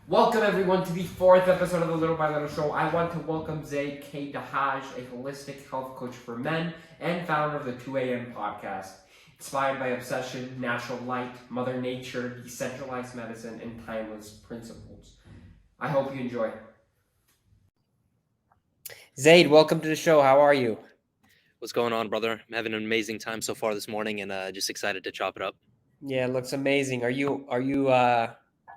Welcome everyone to the fourth episode of the Little by Little Show. I want to welcome Zaid K, Dahhaj, a holistic health coach for men and founder of the 2 a.m. podcast. Inspired by obsession, natural light, Mother Nature, decentralized medicine, and timeless principles. I hope you enjoy. Zaid, welcome to the show. How are you? What's going on, brother? I'm having an amazing time so far this morning, and just excited to chop it up. Yeah, it looks amazing. Are you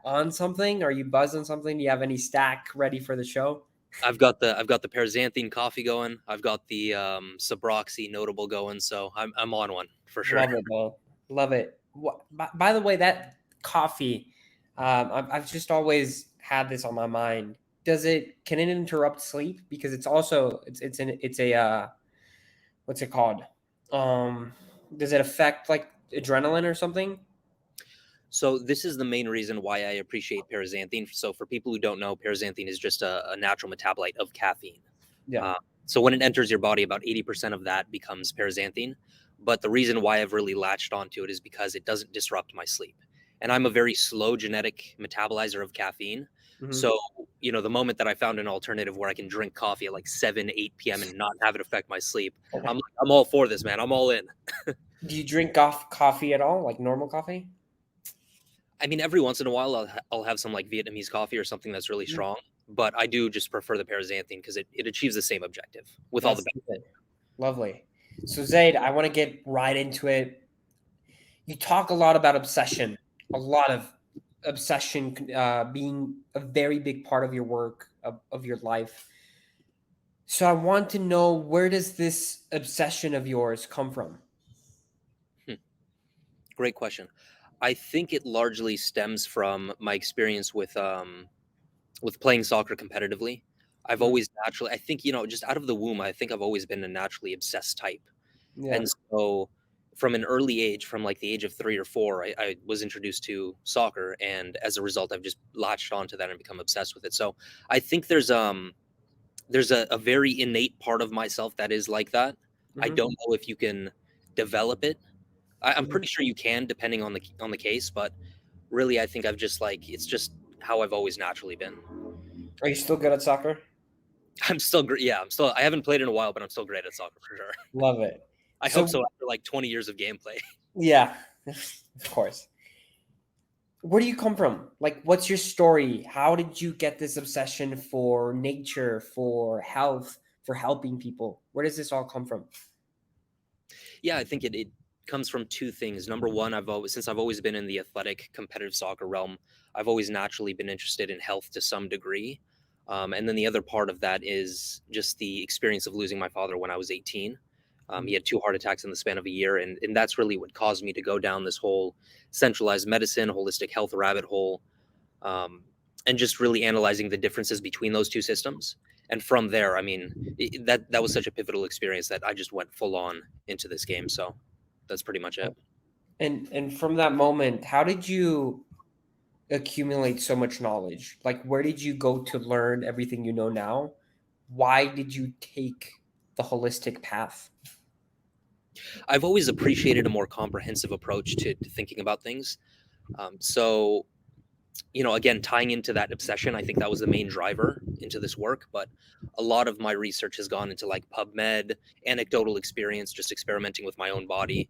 on something? Are you buzzed on something? Do you have any stack ready for the show? I've got the Paraxanthine coffee going. I've got the Sabroxy notable going, so I'm on one for sure. Love it, man. Love it. By the way, that coffee, I've just always had this on my mind. Can it interrupt sleep? Because it's a what's it called? Does it affect like adrenaline or something? So this is the main reason why I appreciate Paraxanthine. So for people who don't know, Paraxanthine is just a natural metabolite of caffeine. Yeah. Uh, so when it enters your body, about 80% of that becomes Paraxanthine. But the reason why I've really latched onto it is because it doesn't disrupt my sleep. And I'm a very slow genetic metabolizer of caffeine. Mhm. So, the moment that I found an alternative where I can drink coffee at like 7, 8 p.m. and not have it affect my sleep, I'm all for this, man. I'm all in. Do you drink coffee at all, like normal coffee? I mean, every once in a while, I'll have some like Vietnamese coffee or something that's really Mhm. strong. But I do just prefer the Paraxanthine because it achieves the same objective with all the That's good. Lovely. So Zaid, I want to get right into it. You talk a lot about obsession, a lot of obsession being a very big part of your work, of your life. So I want to know, where does this obsession of yours come from? Hmm, great question. I think it largely stems from my experience with playing soccer competitively. I've Mm, always naturally, I think, just out of the womb, I think I've always been a naturally obsessed type. yeah. And so from an early age, from like the age of 3 or 4, I was introduced to soccer. And as a result, I've just latched onto that and become obsessed with it. So I think there's a very innate part of myself that is like that. I Hmm. don't know if you can develop it. I'm Hmm. pretty sure you can, depending on the case, but really, I think I've just like it's just how I've always naturally been. Are you still good at soccer? I'm still great. Yeah, I haven't played in a while, but I'm still great at soccer for sure. Love it. I hope So so after like 20 years of gameplay. yeah, of course. Where do you come from? Like, what's your story? How did you get this obsession for nature, for health, for helping people? Where does this all come from? Yeah, I think it comes from two things. Number one, since I've always been in the athletic competitive soccer realm, I've always naturally been interested in health to some degree. And then the other part of that is just the experience of losing my father when I was 18. He had 2 heart attacks in the span of a year, and that's really what caused me to go down this whole centralized medicine, holistic health rabbit hole, um, and just really analyzing the differences between those two systems. And from there, I mean, that was such a pivotal experience that I just went full on into this game. So that's pretty much it. And from that moment, how did you accumulate so much knowledge? Like, where did you go to learn everything you know now? Why did you take the holistic path? I've always appreciated a more comprehensive approach to thinking about things. So again, tying into that obsession, I think that was the main driver into this work. But a lot of my research has gone into like PubMed, anecdotal experience, just experimenting with my own body,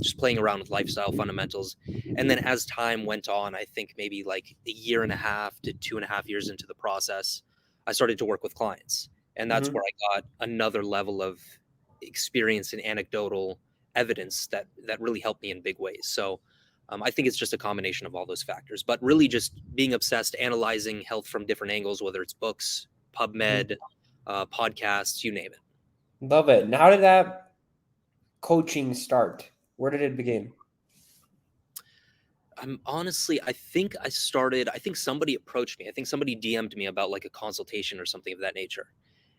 just playing around with lifestyle fundamentals. And then as time went on, I think maybe like a year and a half to 2.5 years into the process, I started to work with clients. And that's Hmm. where I got another level of experience and anecdotal evidence that really helped me in big ways. So I think it's just a combination of all those factors, but really just being obsessed, analyzing health from different angles, whether it's books, PubMed, podcasts, you name it. Love it. And how did that coaching start? Where did it begin? I'm honestly, I think somebody approached me. I think somebody DM'd me about like a consultation or something of that nature.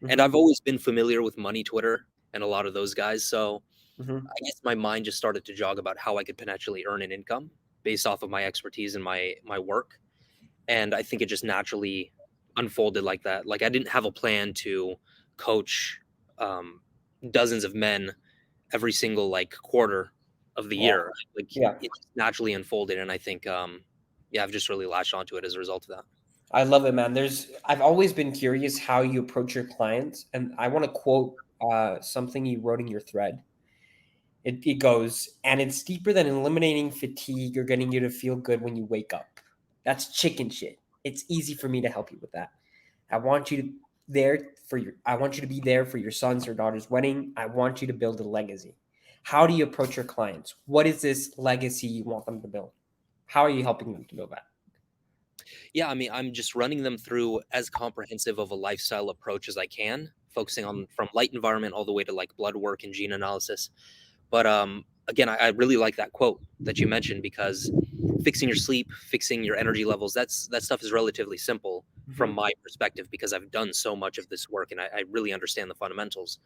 And Hmm. I've always been familiar with Money Twitter and a lot of those guys. So Hmm. I guess my mind just started to jog about how I could potentially earn an income based off of my expertise and my work. And I think it just naturally unfolded like that. Like I didn't have a plan to coach um, dozens of men every single like quarter of the Wow. year. Like Yeah. it just naturally unfolded, and I think yeah, I've just really latched onto it as a result of that. I love it, man. I've always been curious how you approach your clients, and I want to quote something you wrote in your thread. It goes, and it's deeper than eliminating fatigue or getting you to feel good when you wake up. That's chicken shit. It's easy for me to help you with that. I want you to I want you to be there for your son's or daughter's wedding. I want you to build a legacy. How do you approach your clients? What is this legacy you want them to build? How are you helping them to build that? Yeah, I mean, I'm just running them through as comprehensive of a lifestyle approach as I can, focusing on from light environment all the way to like blood work and gene analysis. But again, I really like that quote that you mentioned because fixing your sleep, fixing your energy levels, that stuff is relatively simple from Mhm. my perspective because I've done so much of this work and I really understand the fundamentals.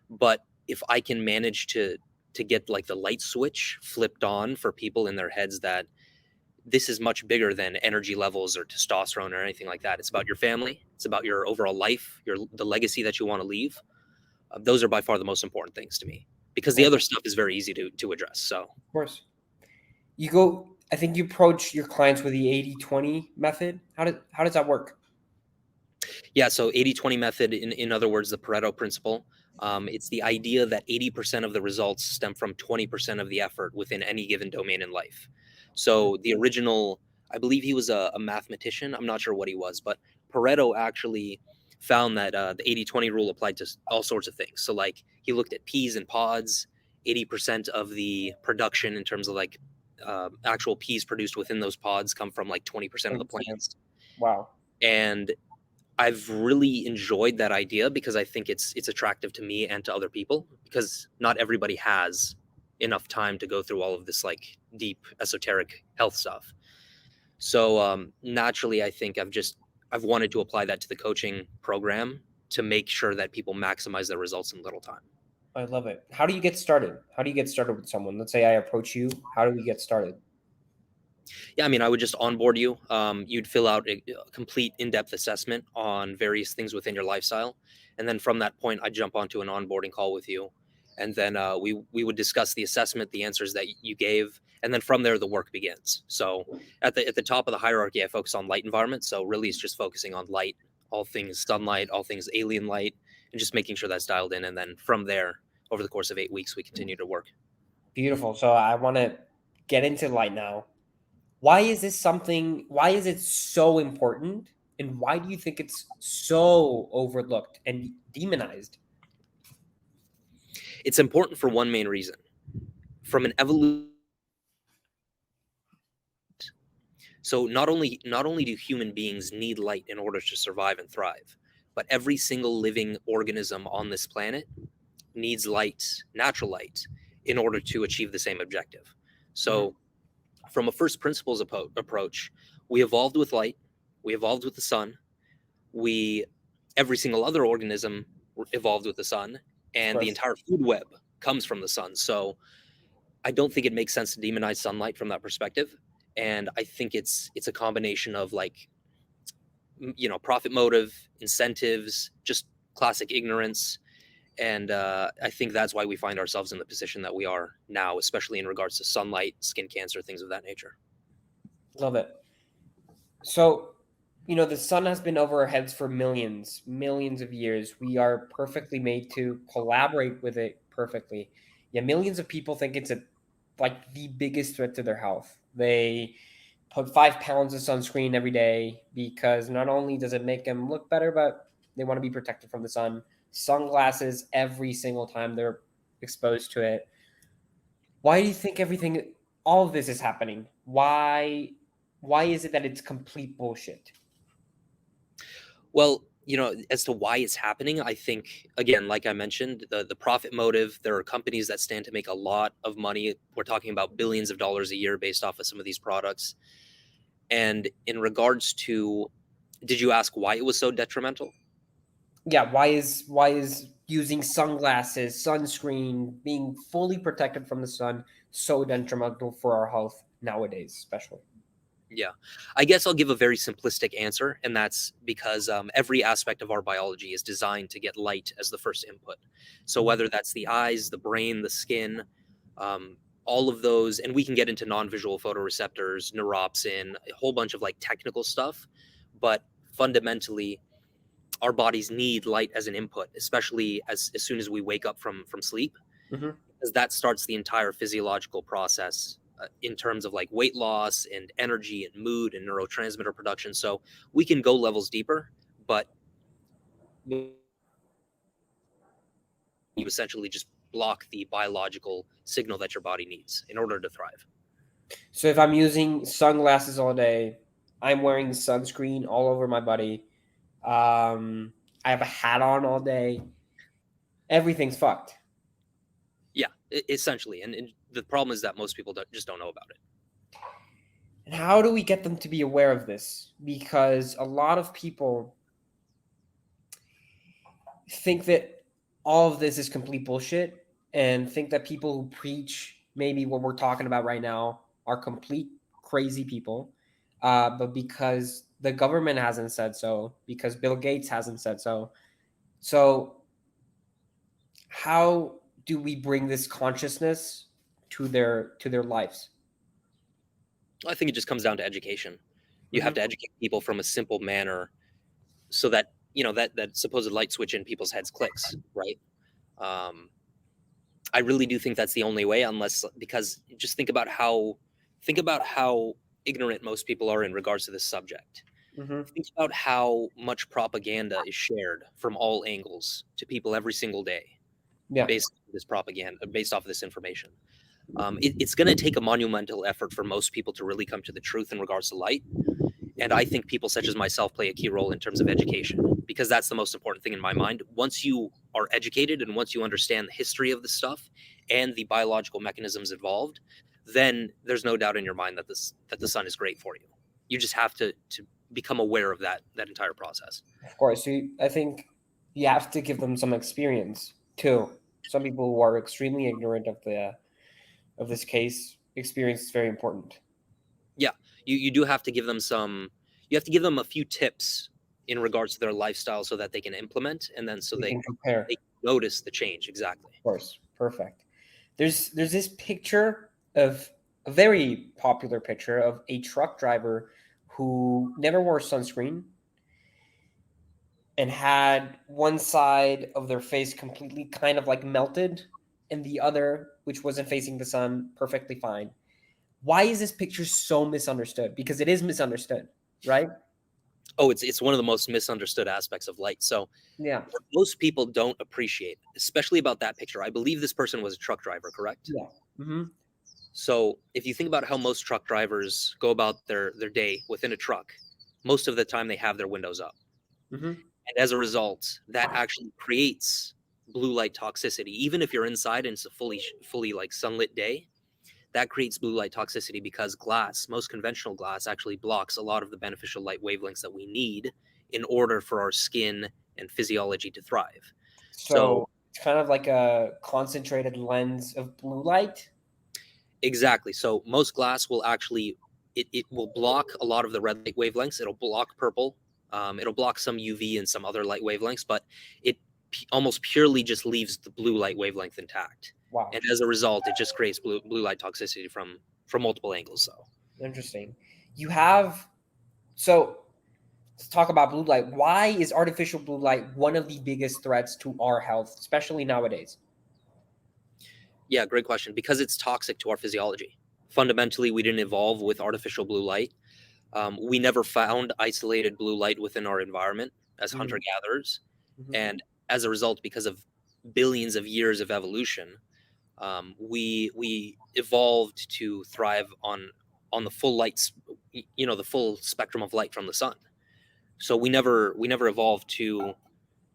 But if I can manage to get like the light switch flipped on for people in their heads that this is much bigger than energy levels or testosterone or anything like that. It's about your family. It's about your overall life, the legacy that you want to leave. Those are by far the most important things to me because the Of other stuff is very easy to address. So course. I think you approach your clients with the 80-20 method. How does that work? yeah, so 80-20 method, in other words, the Pareto Principle. It's the idea that 80% of the results stem from 20% of the effort within any given domain in life. So the original, I believe he was a mathematician. I'm not sure what he was, but Pareto actually found that the 80-20 rule applied to all sorts of things. So like he looked at peas and pods, 80% of the production in terms of like actual peas produced within those pods come from like 20% of the 20%. plants. Wow. And I've really enjoyed that idea because I think it's attractive to me and to other people because not everybody has enough time to go through all of this like deep esoteric health stuff. So naturally, I think I've wanted to apply that to the coaching program to make sure that people maximize their results in little time. I love it. How do you get started? How do you get started with someone? Let's say I approach you. How do we get started? Yeah, I mean, I would just onboard you. You'd fill out a complete in-depth assessment on various things within your lifestyle, and then from that point, I'd jump onto an onboarding call with you, and then we would discuss the assessment, the answers that you gave, and then from there, the work begins. So at the top of the hierarchy, I focus on light environment. So really, it's just focusing on light, all things sunlight, all things alien light, and just making sure that's dialed in. And then from there, over the course of 8 weeks, we continue to work. Beautiful. So I want to get into light now. Why is it so important? And why do you think it's so overlooked and demonized? It's important for one main reason. From an evolution. So not only do human beings need light in order to survive and thrive, but every single living organism on this planet needs light, natural light, in order to achieve the same objective. Mhm. So from a first principles approach, we evolved with light, we evolved with the sun, we every single other organism evolved with the sun, Of and the course. entire food web comes from the sun. So I don't think it makes sense to demonize sunlight from that perspective. And I think it's a combination of like profit motive, incentives, just classic ignorance. And I think that's why we find ourselves in the position that we are now, especially in regards to sunlight, skin cancer, things of that nature. Love it. So, the sun has been over our heads for millions of years. We are perfectly made to collaborate with it perfectly. Yeah, millions of people think it's like the biggest threat to their health. They put 5 pounds of sunscreen every day because not only does it make them look better, but they want to be protected from the sun. Sunglasses every single time they're exposed to it. Why do you think all of this is happening? Why is it that it's complete bullshit? Well, as to why it's happening, I think again, like I mentioned, the profit motive. There are companies that stand to make a lot of money. We're talking about billions of dollars a year based off of some of these products. And in regards to, did you ask why it was so detrimental? Yeah, why is using sunglasses, sunscreen, being fully protected from the sun so detrimental for our health nowadays, especially? Yeah, I guess I'll give a very simplistic answer, and that's because every aspect of our biology is designed to get light as the first input. So Mhm. whether that's the eyes, the brain, the skin, um, all of those, and we can get into non-visual photoreceptors, neuropsin, a whole bunch of like technical stuff. But fundamentally our bodies need light as an input, especially as soon as we wake up from sleep, Hmm. because that starts the entire physiological process in terms of like weight loss and energy and mood and neurotransmitter production. So we can go levels deeper, but you essentially just block the biological signal that your body needs in order to thrive. So if I'm using sunglasses all day, I'm wearing sunscreen all over my body. I have a hat on all day. Everything's fucked. Yeah, essentially. And the problem is that most people just don't know about it. And how do we get them to be aware of this? Because a lot of people think that all of this is complete bullshit and think that people who preach maybe what we're talking about right now are complete crazy people. But because the government hasn't said so, because Bill Gates hasn't said so. So, how do we bring this consciousness to their lives? I think it just comes down to education. You have Hmm. to educate people from a simple manner so that that supposed light switch in people's heads clicks, right? um, I really do think that's the only way, unless, because just think about how ignorant most people are in regards to this subject. Hmm. Think about how much propaganda is shared from all angles to people every single day Yeah, based on this propaganda, based off of this information. It's going to take a monumental effort for most people to really come to the truth in regards to light. And I think people such as myself play a key role in terms of education, because that's the most important thing in my mind. Once you are educated and once you understand the history of the stuff and the biological mechanisms involved, then there's no doubt in your mind that the sun is great for you. You just have to become aware of that entire process. of course. I think you have to give them some experience too. Some people who are extremely ignorant of this case, experience is very important. Yeah, you do have to give them some. You have to give them a few tips in regards to their lifestyle so that they can implement, and then so We they can compare. they notice the change exactly. Of course, perfect. There's this picture of a very popular picture of a truck driver who never wore sunscreen and had one side of their face completely kind of like melted and the other, which wasn't facing the sun, perfectly fine. Why is this picture so misunderstood? Because it is misunderstood, right? Oh, it's one of the most misunderstood aspects of light. So Yeah. what most people don't appreciate, especially about that picture, I believe this person was a truck driver, correct? Yeah. Hmm. So if you think about how most truck drivers go about their day within a truck, most of the time they have their windows up. Hmm. And as a result, that actually creates blue light toxicity. Even if you're inside and it's a fully like sunlit day, that creates blue light toxicity because glass, most conventional glass, actually blocks a lot of the beneficial light wavelengths that we need in order for our skin and physiology to thrive. So So it's kind of like a concentrated lens of blue light. exactly. So most glass will actually it will block a lot of the red light wavelengths. It'll block purple. It'll block some UV and some other light wavelengths, but it almost purely just leaves the blue light wavelength intact. Wow. And as a result, it just creates blue light toxicity from multiple angles. So Interesting. You have so let's talk about blue light. Why is artificial blue light one of the biggest threats to our health, especially nowadays? yeah, great question. Because it's toxic to our physiology. Fundamentally, we didn't evolve with artificial blue light. We never found isolated blue light within our environment as hunter gatherers. Mm-hmm. And as a result, because of billions of years of evolution, we evolved to thrive on the full lights, the full spectrum of light from the sun. So we never evolved to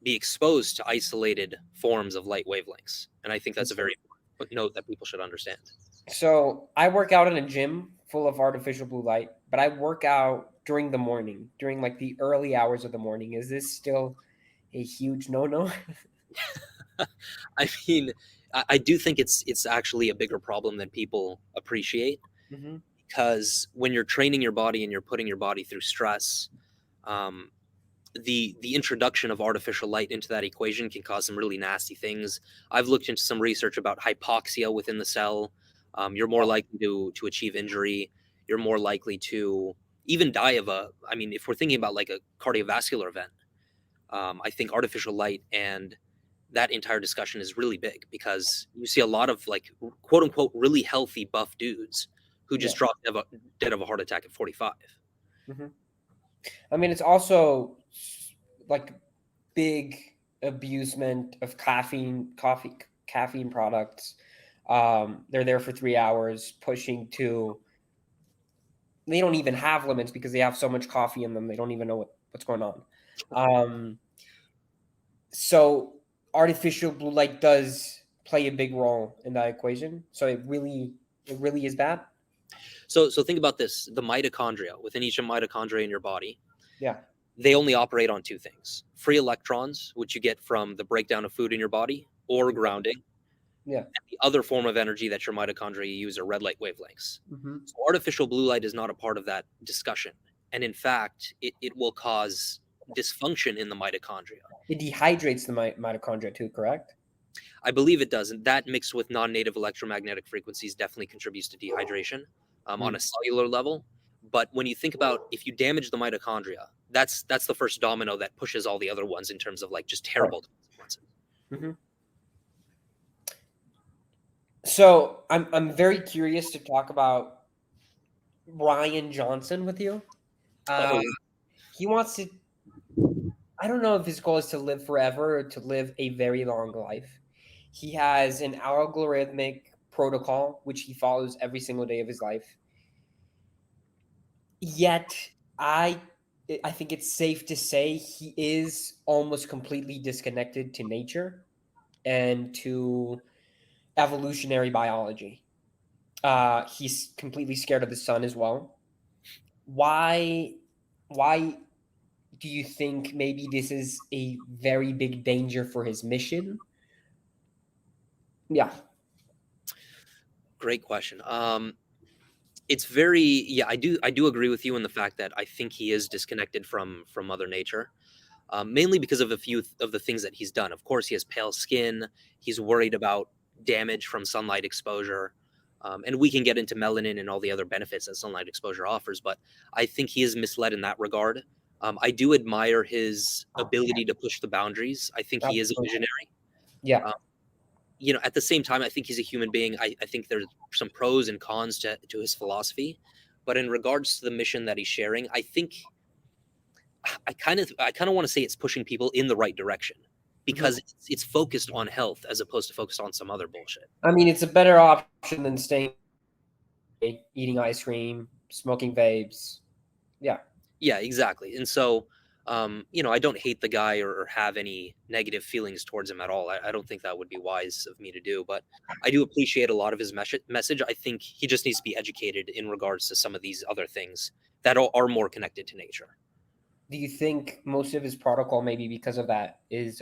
be exposed to isolated forms of light wavelengths. And I think that's a very important note that people should understand. So I work out in a gym full of artificial blue light, but I work out during the morning, during like the early hours of the morning. Is this still a huge no-no? I mean, I do think it's actually a bigger problem than people appreciate, Mm-hmm. because when you're training your body and you're putting your body through stress, um, the introduction of artificial light into that equation can cause some really nasty things. I've looked into some research about hypoxia within the cell. You're more likely to achieve injury. You're more likely to even die of I mean, if we're thinking about like a cardiovascular event, I think artificial light and that entire discussion is really big, because you see a lot of like quote unquote really healthy buff dudes who Yeah. just dropped dead of a heart attack at 45. Hmm. I mean, it's also like big abusement of caffeine products. They're there for 3 hours, pushing to. They don't even have limits because they have so much coffee in them. They don't even know what's going on. Um, so artificial blue light does play a big role in that equation. So it really is bad. So think about this: the mitochondria within each mitochondria in your body, Yeah. they only operate on two things: free electrons, which you get from the breakdown of food in your body, or grounding. Yeah. The other form of energy that your mitochondria use are red light wavelengths. Hmm. So artificial blue light is not a part of that discussion. And in fact, it will cause dysfunction in the mitochondria. It dehydrates the mitochondria too, correct? I believe it does. And that mixed with non native electromagnetic frequencies definitely contributes to dehydration on a Mm. cellular level. But when you think about if you damage the mitochondria, that's the first domino that pushes all the other ones in terms of like just Right. terrible consequences. Hmm. So I'm very curious to talk about Bryan Johnson with you. Oh, Um, yeah. he wants to. I don't know if his goal is to live forever or to live a very long life. He has an algorithmic protocol which he follows every single day of his life. Yet, I I think it's safe to say he is almost completely disconnected to nature and to evolutionary biology. He's completely scared of the sun as well. Why? Why do you think maybe this is a very big danger for his mission? Yeah. Great question. It's very, yeah, I do agree with you in the fact that I think he is disconnected from Mother Nature, mainly because of a few of the things that he's done. Of course, he has pale skin. He's worried about damage from sunlight exposure, and we can get into melanin and all the other benefits that sunlight exposure offers. But I think he is misled in that regard. I do admire his ability to push the boundaries. I think he is a Absolutely. visionary. Yeah. Um, at the same time, I think he's a human being. I think there's some pros and cons to his philosophy, but in regards to the mission that he's sharing, I think I kind of want to say it's pushing people in the right direction, Mhm. because it's focused on health as opposed to focused on some other bullshit. I mean, it's a better option than staying eating ice cream, smoking vapes. Yeah. Yeah, exactly. And so, I don't hate the guy or have any negative feelings towards him at all. I don't think that would be wise of me to do, but I do appreciate a lot of his message. I think he just needs to be educated in regards to some of these other things that are more connected to nature. Do you think most of his protocol, maybe because of that, is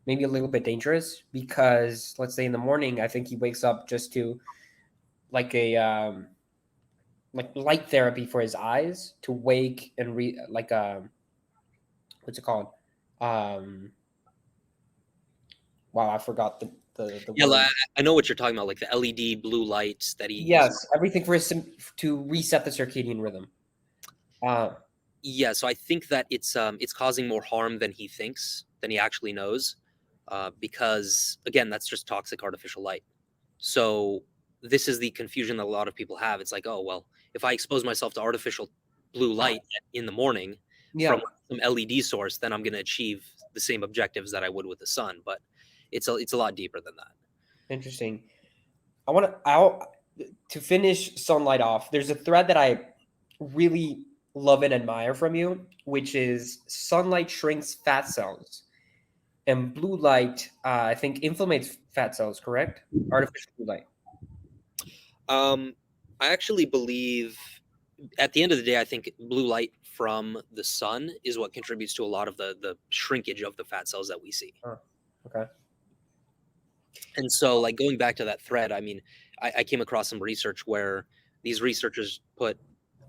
maybe a little bit dangerous? Because let's say in the morning, I think he wakes up just to like a like light therapy for his eyes to wake and read like what's it called? Um, wow, I forgot the Yeah, word. I know what you're talking about, like the LED blue lights that he's. Yes, everything for his to reset the circadian rhythm. Uh, Yeah, so I think that it's causing more harm than he thinks, than he actually knows, because again, that's just toxic artificial light. So this is the confusion that a lot of people have. It's like, oh well, if I expose myself to artificial blue light in the morning from yeah, some LED source, then I'm going to achieve the same objectives that I would with the sun. But it's a lot deeper than that. interesting. I'll to finish sunlight off. There's a thread that I really love and admire from you, which is sunlight shrinks fat cells and blue light. I think inflammates fat cells. Correct? Artificial blue light. Um, I actually believe at the end of the day, I think blue light from the sun is what contributes to a lot of the shrinkage of the fat cells that we see. Oh, okay. And so, like going back to that thread, I mean, I came across some research where these researchers put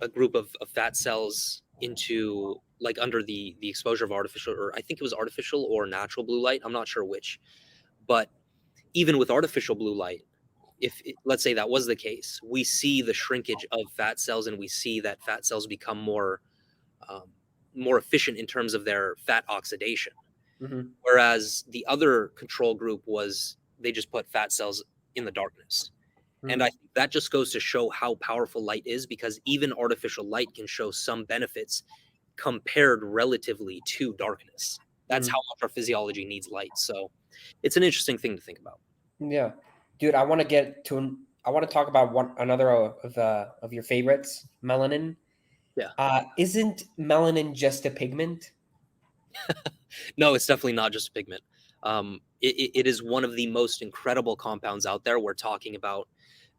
a group of fat cells into like under the exposure of artificial, or I think it was artificial or natural blue light. I'm not sure which, but even with artificial blue light, let's say that was the case, we see the shrinkage of fat cells, and we see that fat cells become um, more efficient in terms of their fat oxidation. Hmm. Whereas the other control group was they just put fat cells in the darkness. And I Hmm. think that just goes to show how powerful light is, because even artificial light can show some benefits compared relatively to darkness. That's how Hmm. much our physiology needs light. So it's an interesting thing to think about. Yeah, dude, I want to get to. I want to talk about another of your favorites, melanin. Yeah. Isn't melanin just a pigment? No, it's definitely not just a pigment. It is one of the most incredible compounds out there. We're talking about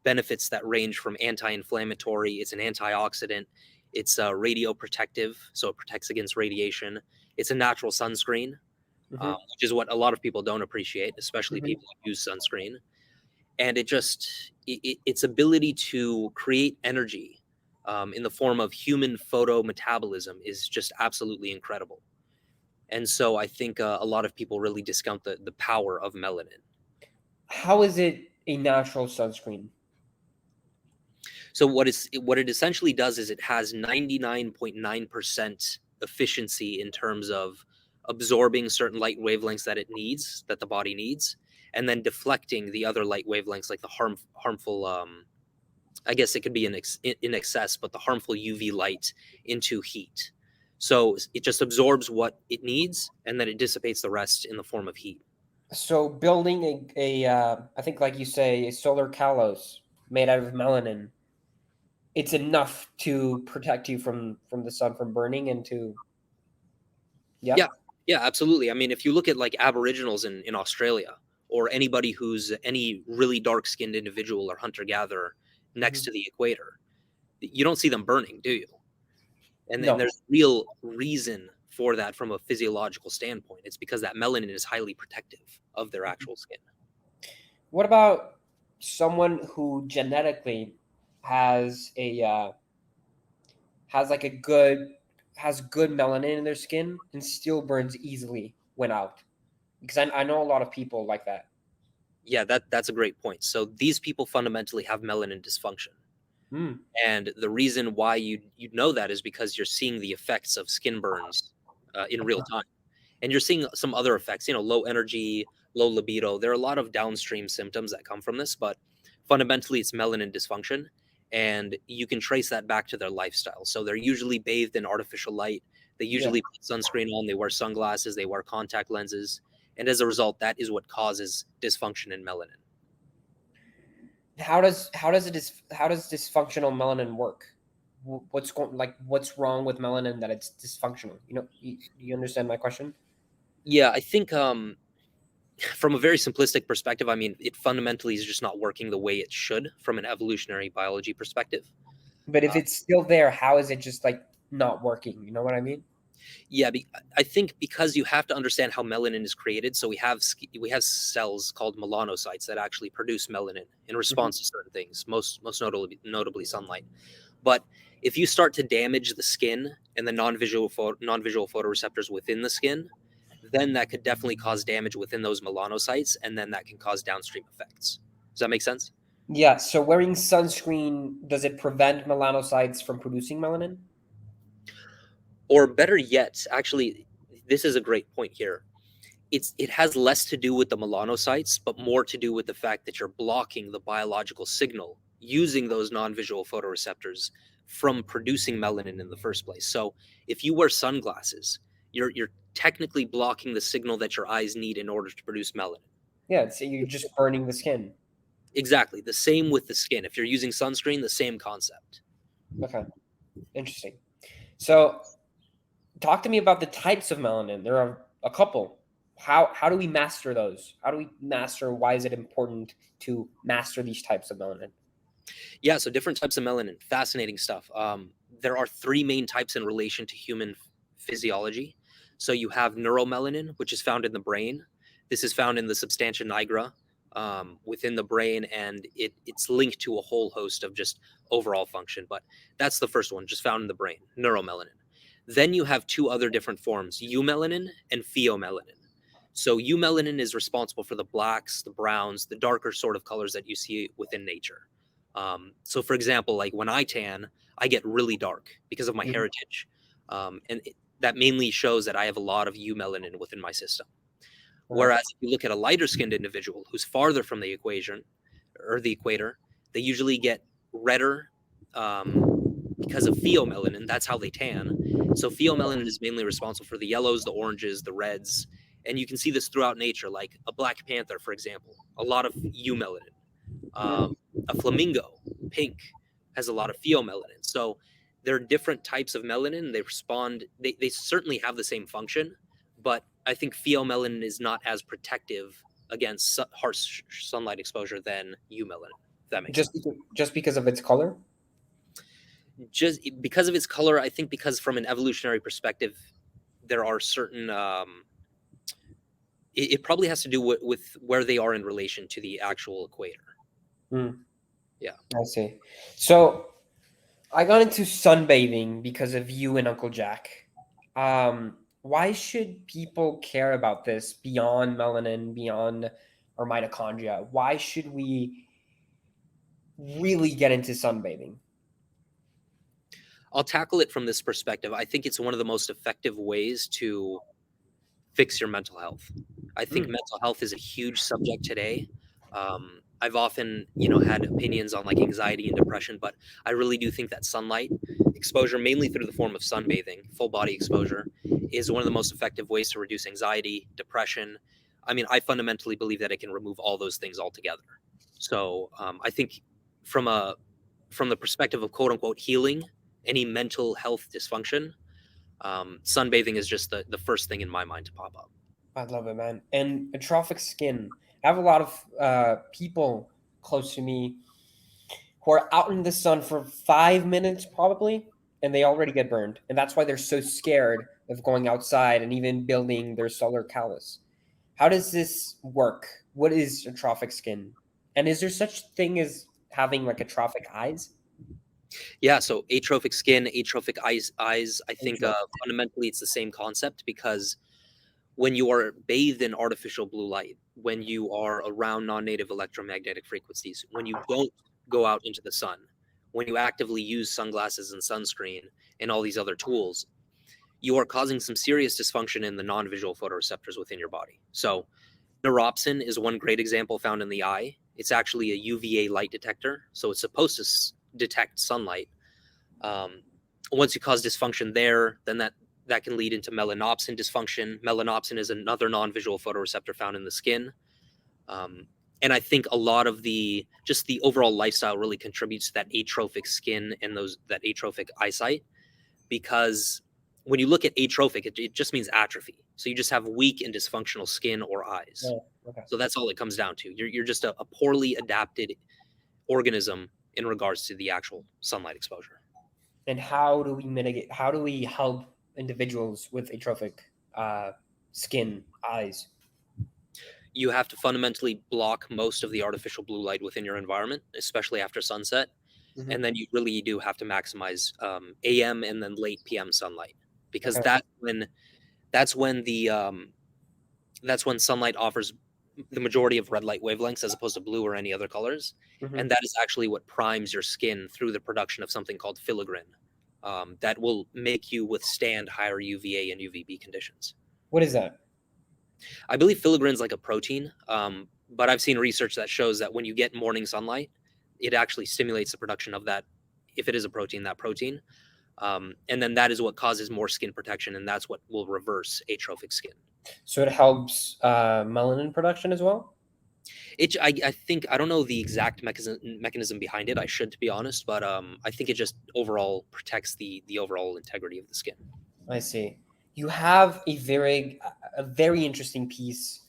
benefits that range from anti-inflammatory. It's an antioxidant. It's radioprotective, so it protects against radiation. It's a natural sunscreen, Hmm. which is what a lot of people don't appreciate, especially Hmm. people who use sunscreen. And its ability to create energy in the form of human photometabolism is just absolutely incredible. And so I think a lot of people really discount the power of melanin. How is it a natural sunscreen? So what it essentially does is it has 99.9% efficiency in terms of absorbing certain light wavelengths that the body needs, and then deflecting the other light wavelengths, like the harmful, I guess it could be in excess, but the harmful UV light into heat. So it just absorbs what it needs, and then it dissipates the rest in the form of heat. So building I think like you say, a solar callus made out of melanin, it's enough to protect you from the sun from burning and to yeah. Yeah, yeah, absolutely. I mean, if you look at like Aboriginals in Australia, or anybody who's any really dark skinned individual or hunter gatherer next Hmm. to the equator, you don't see them burning, do you? And No. there's real reason for that from a physiological standpoint. It's because that melanin is highly protective of their actual skin. What about someone who genetically has a has like a good has good melanin in their skin and still burns easily when out? Because I know a lot of people like that. Yeah, that's a great point. So these people fundamentally have melanin dysfunction. Hmm. And the reason why you know that is because you're seeing the effects of skin burns in real time, and you're seeing some other effects. Low energy, low libido. There are a lot of downstream symptoms that come from this, but fundamentally, it's melanin dysfunction, and you can trace that back to their lifestyle. So they're usually bathed in artificial light. They Yeah. usually put sunscreen on. They wear sunglasses. They wear contact lenses, and as a result, that is what causes dysfunction in melanin. How does dysfunctional melanin work? What's wrong with melanin that it's dysfunctional? You understand my question? Yeah, I think from a very simplistic perspective, I mean, it fundamentally is just not working the way it should from an evolutionary biology perspective. But if Uh, it's still there, how is it just like not working? You know what I mean? yeah, I think because you have to understand how melanin is created. So we have cells called melanocytes that actually produce melanin in Hmm. response to certain things, most notably sunlight. But if you start to damage the skin and the non-visual photoreceptors within the skin, then that could definitely cause damage within those melanocytes, and then that can cause downstream effects. Does that make sense? Yeah. So wearing sunscreen, does it prevent melanocytes from producing melanin? Or better yet, actually, this is a great point here. It has less to do with the melanocytes, but more to do with the fact that you're blocking the biological signal using those non-visual photoreceptors from producing melanin in the first place. So if you wear sunglasses, you're technically blocking the signal that your eyes need in order to produce melanin. Yeah. You're just burning the skin. Exactly. The same with the skin. If you're using sunscreen, the same concept. Okay. Interesting. So talk to me about the types of melanin. There are a couple. How do we master those? How do we master? Why is it important to master these types of melanin? Yeah, so different types of melanin, fascinating stuff. There are three main types in relation to human physiology. So you have neuromelanin, which is found in the brain. This is found in the substantia nigra within the brain, and it's linked to a whole host of just overall function. But that's the first one, just found in the brain, neuromelanin. Then you have two other different forms, eumelanin and pheomelanin. So eumelanin is responsible for the blacks, the browns, the darker sort of colors that you see within nature. So for example, like when I tan, I get really dark because of my Mhm. heritage. That mainly shows that I have a lot of eumelanin within my system. Okay. Whereas if you look at a lighter skinned individual who's farther from the equation or the equator, they usually get redder because of pheomelanin. That's how they tan. So pheomelanin is mainly responsible for the yellows, the oranges, the reds. And you can see this throughout nature, like a black panther, for example, a lot of eumelanin. Mhm. A flamingo, pink, has a lot of pheomelanin. So there are different types of melanin. They certainly have the same function, but I think pheomelanin is not as protective against harsh sunlight exposure than eumelanin, if that makes sense. Just because of its color? Just because of its color, I think because from an evolutionary perspective, there are certain, it probably has to do with where they are in relation to the actual equator. Mm, Yeah. I see. So I got into sunbathing because of you and Uncle Jack. Why should people care about this beyond melanin, beyond our mitochondria? Why should we really get into sunbathing? I'll tackle it from this perspective. I think it's one of the most effective ways to fix your mental health. I think Mm, mental health is a huge subject today. I've often, had opinions on like anxiety and depression, but I really do think that sunlight exposure, mainly through the form of sunbathing, full body exposure, is one of the most effective ways to reduce anxiety, depression. I mean, I fundamentally believe that it can remove all those things altogether. So I think from a from the perspective of quote unquote healing any mental health dysfunction, sunbathing is just the first thing in my mind to pop up. I love it, man. And atrophic skin. I have a lot of people close to me who are out in the sun for 5 minutes probably, and they already get burned. And that's why they're so scared of going outside and even building their solar callus. How does this work? What is atrophic skin? And is there such thing as having like atrophic eyes? Yeah, so atrophic skin, atrophic eyes. I think Atrophic. fundamentally it's the same concept because when you are bathed in artificial blue light, when you are around non-native electromagnetic frequencies, when you don't go out into the sun, when you actively use sunglasses and sunscreen and all these other tools, you are causing some serious dysfunction in the non-visual photoreceptors within your body. So neuropsin is one great example found in the eye. It's actually a UVA light detector, so it's supposed to detect sunlight. Um, Once you cause dysfunction there, then that can lead into melanopsin dysfunction. Melanopsin is another non-visual photoreceptor found in the skin. Um, and I think a lot of the overall lifestyle really contributes to that atrophic skin and that atrophic eyesight, because when you look at atrophic, it just means atrophy. So you just have weak and dysfunctional skin or eyes. Oh, okay. So that's all it comes down to. You're just a poorly adapted organism in regards to the actual sunlight exposure. And how do we mitigate? How do we help individuals with atrophic uh, skin, eyes? You have to fundamentally block most of the artificial blue light within your environment, especially after sunset. Mhm. And then you really do have to maximize AM and then late PM sunlight, because Okay. that's when that's when sunlight offers the majority of red light wavelengths as opposed to blue or any other colors. Mhm. And that is actually what primes your skin through the production of something called filigrin, that will make you withstand higher UVA and UVB conditions. What is that? I believe filigrin's like a protein, but I've seen research that shows that when you get morning sunlight, it actually stimulates the production of that. If it is a protein, that protein, and then that is what causes more skin protection, and that's what will reverse atrophic skin. So it helps melanin production as well. I think I don't know the exact mechanism behind it. I should, to be honest, but I think it just overall protects the overall integrity of the skin. I see. You have a very interesting piece,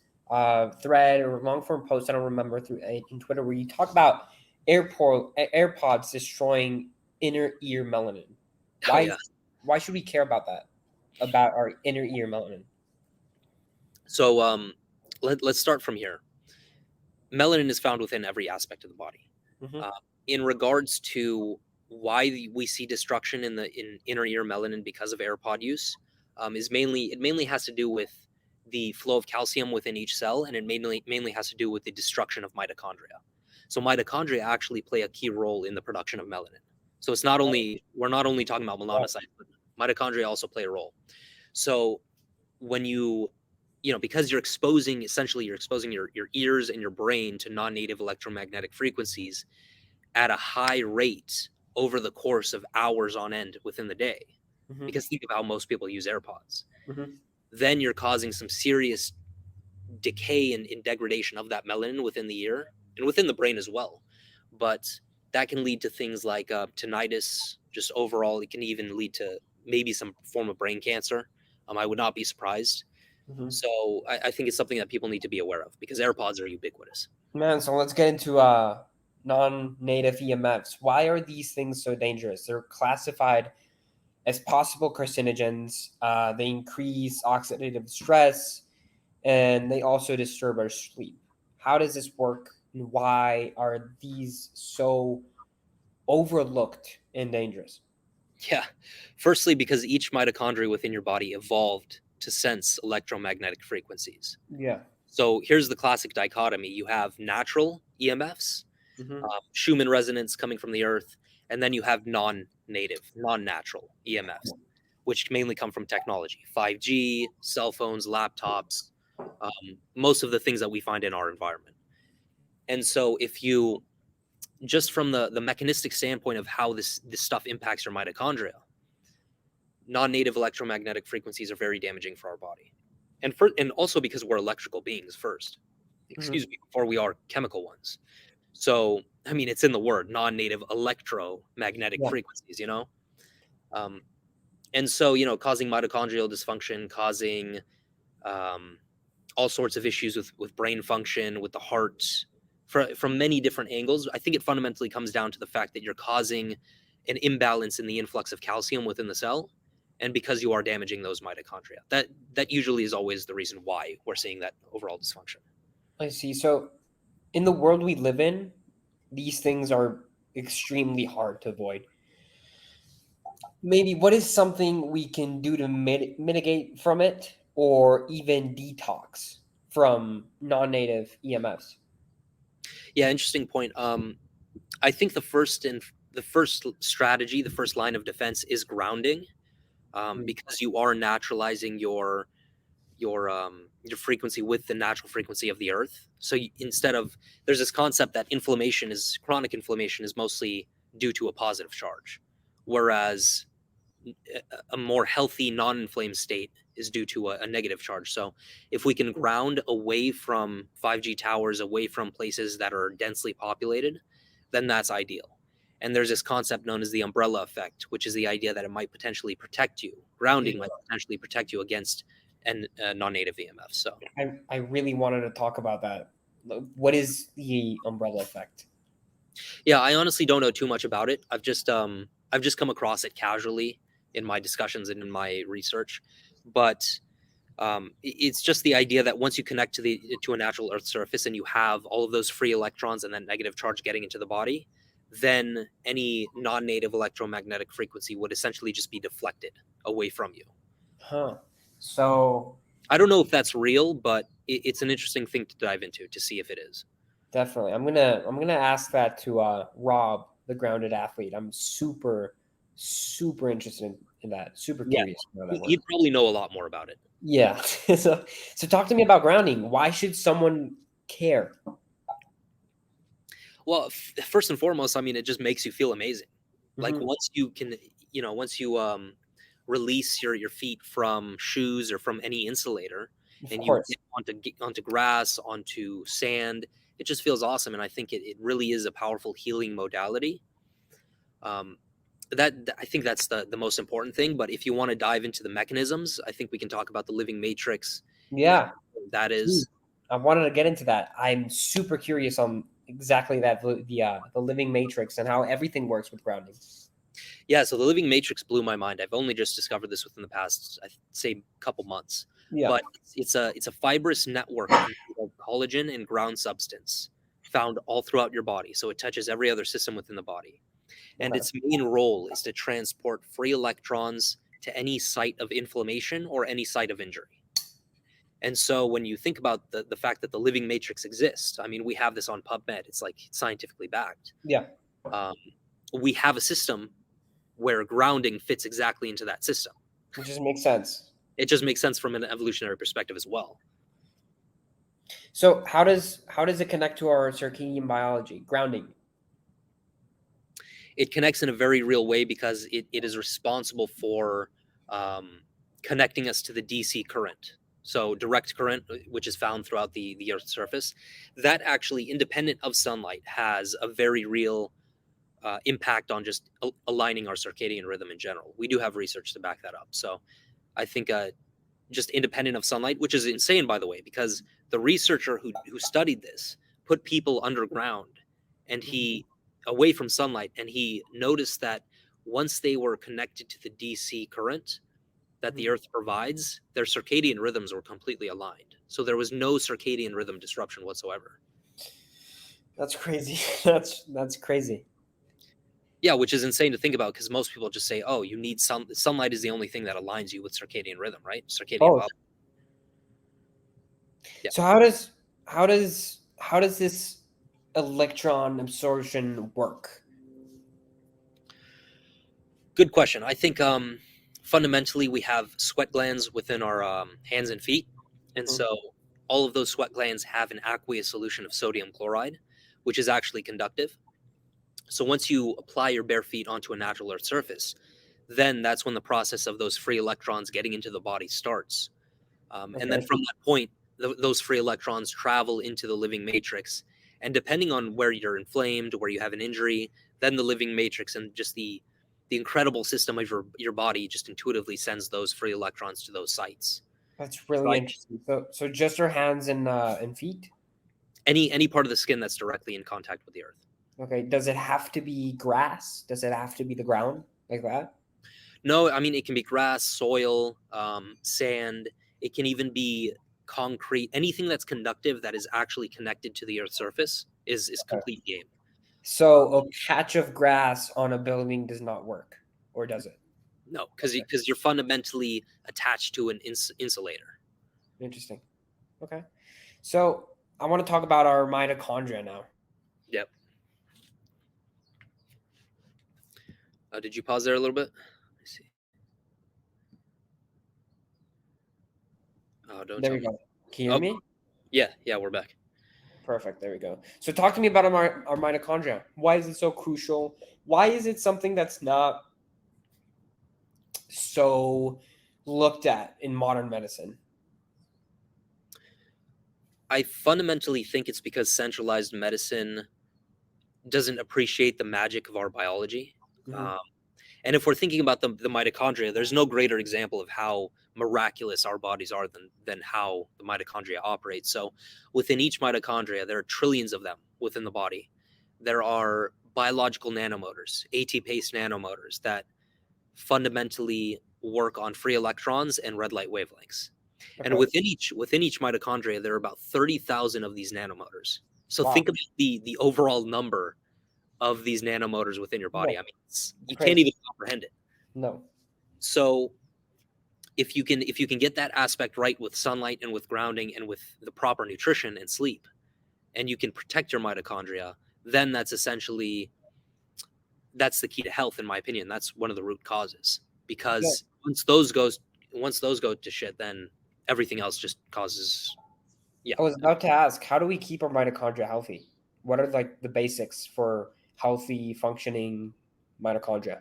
thread or long form post. I don't remember through in Twitter where you talk about AirPods destroying inner ear melanin. Oh Why yeah. why should we care about that? About our inner ear melanin? So let's start from here. Melanin is found within every aspect of the body. Hmm. Uh, in regards to why we see destruction in inner ear melanin because of AirPod use, is mainly has to do with the flow of calcium within each cell, and it mainly has to do with the destruction of mitochondria. So mitochondria actually play a key role in the production of melanin. So it's not only, we're not only talking about melanocytes, but mitochondria also play a role. So when because you're exposing your ears and your brain to non-native electromagnetic frequencies at a high rate over the course of hours on end within the day, Mhm. because think of how most people use AirPods, Mhm. then you're causing some serious decay and degradation of that melanin within the ear and within the brain as well. But that can lead to things like tinnitus, just overall. It can even lead to maybe some form of brain cancer. I would not be surprised. Mhm. So I think it's something that people need to be aware of because AirPods are ubiquitous. Man, so let's get into non-native EMFs. Why are these things so dangerous? They're classified as possible carcinogens. They increase oxidative stress, and they also disturb our sleep. How does this work, and why are these so overlooked and dangerous? Yeah. Firstly, because each mitochondria within your body evolved to sense electromagnetic frequencies. Yeah. So here's the classic dichotomy. You have natural EMFs, Mm-hmm. Schumann resonance coming from the earth, and then you have non-native, non-natural EMFs, which mainly come from technology, 5G, cell phones, laptops, most of the things that we find in our environment. And so if you, just from the mechanistic standpoint of how this stuff impacts your mitochondria, non-native electromagnetic frequencies are very damaging for our body. And also because we're electrical beings first, Mm-hmm. excuse me, before we are chemical ones. So, I mean, it's in the word, non-native electromagnetic Yeah. frequencies. Um, and so, causing mitochondrial dysfunction, causing um, all sorts of issues with brain function, with the heart, from many different angles. I think it fundamentally comes down to the fact that you're causing an imbalance in the influx of calcium within the cell, and because you are damaging those mitochondria. That usually is always the reason why we're seeing that overall dysfunction. I see. So, in the world we live in, these things are extremely hard to avoid. Maybe what is something we can do to mitigate from it or even detox from non-native EMFs? Yeah, interesting point. I think the first strategy, the first line of defense is grounding, Mm. because you are naturalizing your frequency with the natural frequency of the earth. So instead of, there's this concept that chronic inflammation is mostly due to a positive charge, whereas a more healthy non-inflamed state is due to a negative charge. So if we can ground away from 5G towers, away from places that are densely populated, then that's ideal. And there's this concept known as the umbrella effect, which is the idea that it might potentially protect you. Grounding Yeah. might potentially protect you against non-native EMFs. So I really wanted to talk about that. What is the umbrella effect? yeah, I honestly don't know too much about it. I've just come across it casually in my discussions and in my research, but it's just the idea that once you connect to a natural Earth surface and you have all of those free electrons and that negative charge getting into the body, then any non-native electromagnetic frequency would essentially just be deflected away from you. Huh. So I don't know if that's real, but it's an interesting thing to dive into to see if it is. definitely, I'm gonna ask that to Rob, the grounded athlete. I'm super interested in that. Super Yeah, curious how that works. he'd probably know a lot more about it. Yeah. So talk to me about grounding. Why should someone care? Well, first and foremost, I mean, it just makes you feel amazing. Like Hmm. once you can, once you release your feet from shoes or from any insulator, Of and you course. get onto grass, onto sand, it just feels awesome. And I think it really is a powerful healing modality. Um, I think that's the most important thing. But if you want to dive into the mechanisms, I think we can talk about the living matrix and how Yeah. that Please. is. I wanted to get into that. I'm super curious on exactly that the living matrix and how everything works with grounding. Yeah, so the living matrix blew my mind. I've only just discovered this within the past, I'd say, couple months. Yeah. But it's a fibrous network of collagen and ground substance found all throughout your body. So it touches every other system within the body. And Okay. its main role is to transport free electrons to any site of inflammation or any site of injury. And so when you think about the fact that the living matrix exists, I mean, we have this on PubMed. It's like scientifically backed. Yeah. Um, we have a system where grounding fits exactly into that system. It just makes sense. It just makes sense from an evolutionary perspective as well. So how does it connect to our circadian biology? Grounding. It connects in a very real way because it is responsible for connecting us to the DC current. So direct current, which is found throughout the Earth's surface, that actually, independent of sunlight, has a very real impact on just aligning our circadian rhythm in general. We do have research to back that up. So I think just independent of sunlight, which is insane, by the way, because the researcher who studied this put people underground and he away from sunlight, and he noticed that once they were connected to the DC current that the Earth provides, their circadian rhythms were completely aligned. So there was no circadian rhythm disruption whatsoever. That's crazy. That's crazy. Yeah, which is insane to think about because most people just say, "Oh, you need sunlight is the only thing that aligns you with circadian rhythm, right? Circadian biology." Yeah. So how does this electron absorption work? Good question. I think fundamentally we have sweat glands within our hands and feet, and so all of those sweat glands have an aqueous solution of sodium chloride, which is actually conductive. So once you apply your bare feet onto a natural Earth surface, then that's when the process of those free electrons getting into the body starts. And then from that point, those free electrons travel into the living matrix. And depending on where you're inflamed, where you have an injury, then the living matrix and just the incredible system of your body just intuitively sends those free electrons to those sites. That's really interesting. So just our hands and feet? Any part of the skin that's directly in contact with the Earth. Okay. Does it have to be grass? Does it have to be the ground like that? No, I mean, it can be grass, soil, sand. It can even be concrete. Anything that's conductive that is actually connected to the Earth's surface is complete game. So a patch of grass on a building does not work, or does it? No, because you're fundamentally attached to an insulator. Interesting. Okay. So I want to talk about our mitochondria now. Yep. Did you pause there a little bit? Let me see. Oh, don't. There we go. Can you hear me? Yeah, we're back. Perfect. There we go. So talk to me about our mitochondria. Why is it so crucial? Why is it something that's not so looked at in modern medicine? I fundamentally think it's because centralized medicine doesn't appreciate the magic of our biology. And if we're thinking about the mitochondria, there's no greater example of how miraculous our bodies are than how the mitochondria operate. So within each mitochondria, there are trillions of them within the body. There are biological nanomotors, ATPase nanomotors that fundamentally work on free electrons and red light wavelengths. Okay. And within each mitochondria, there are about 30,000 of these nanomotors. So think about the overall number of these nanomotors within your body. I mean, you can't even comprehend it. No. So if you can get that aspect right with sunlight and with grounding and with the proper nutrition and sleep, and you can protect your mitochondria, then that's the key to health, in my opinion. That's one of the root causes, because once those go to shit, then everything else just causes. Yeah. I was about to ask, how do we keep our mitochondria healthy? What are like the basics for healthy functioning mitochondria?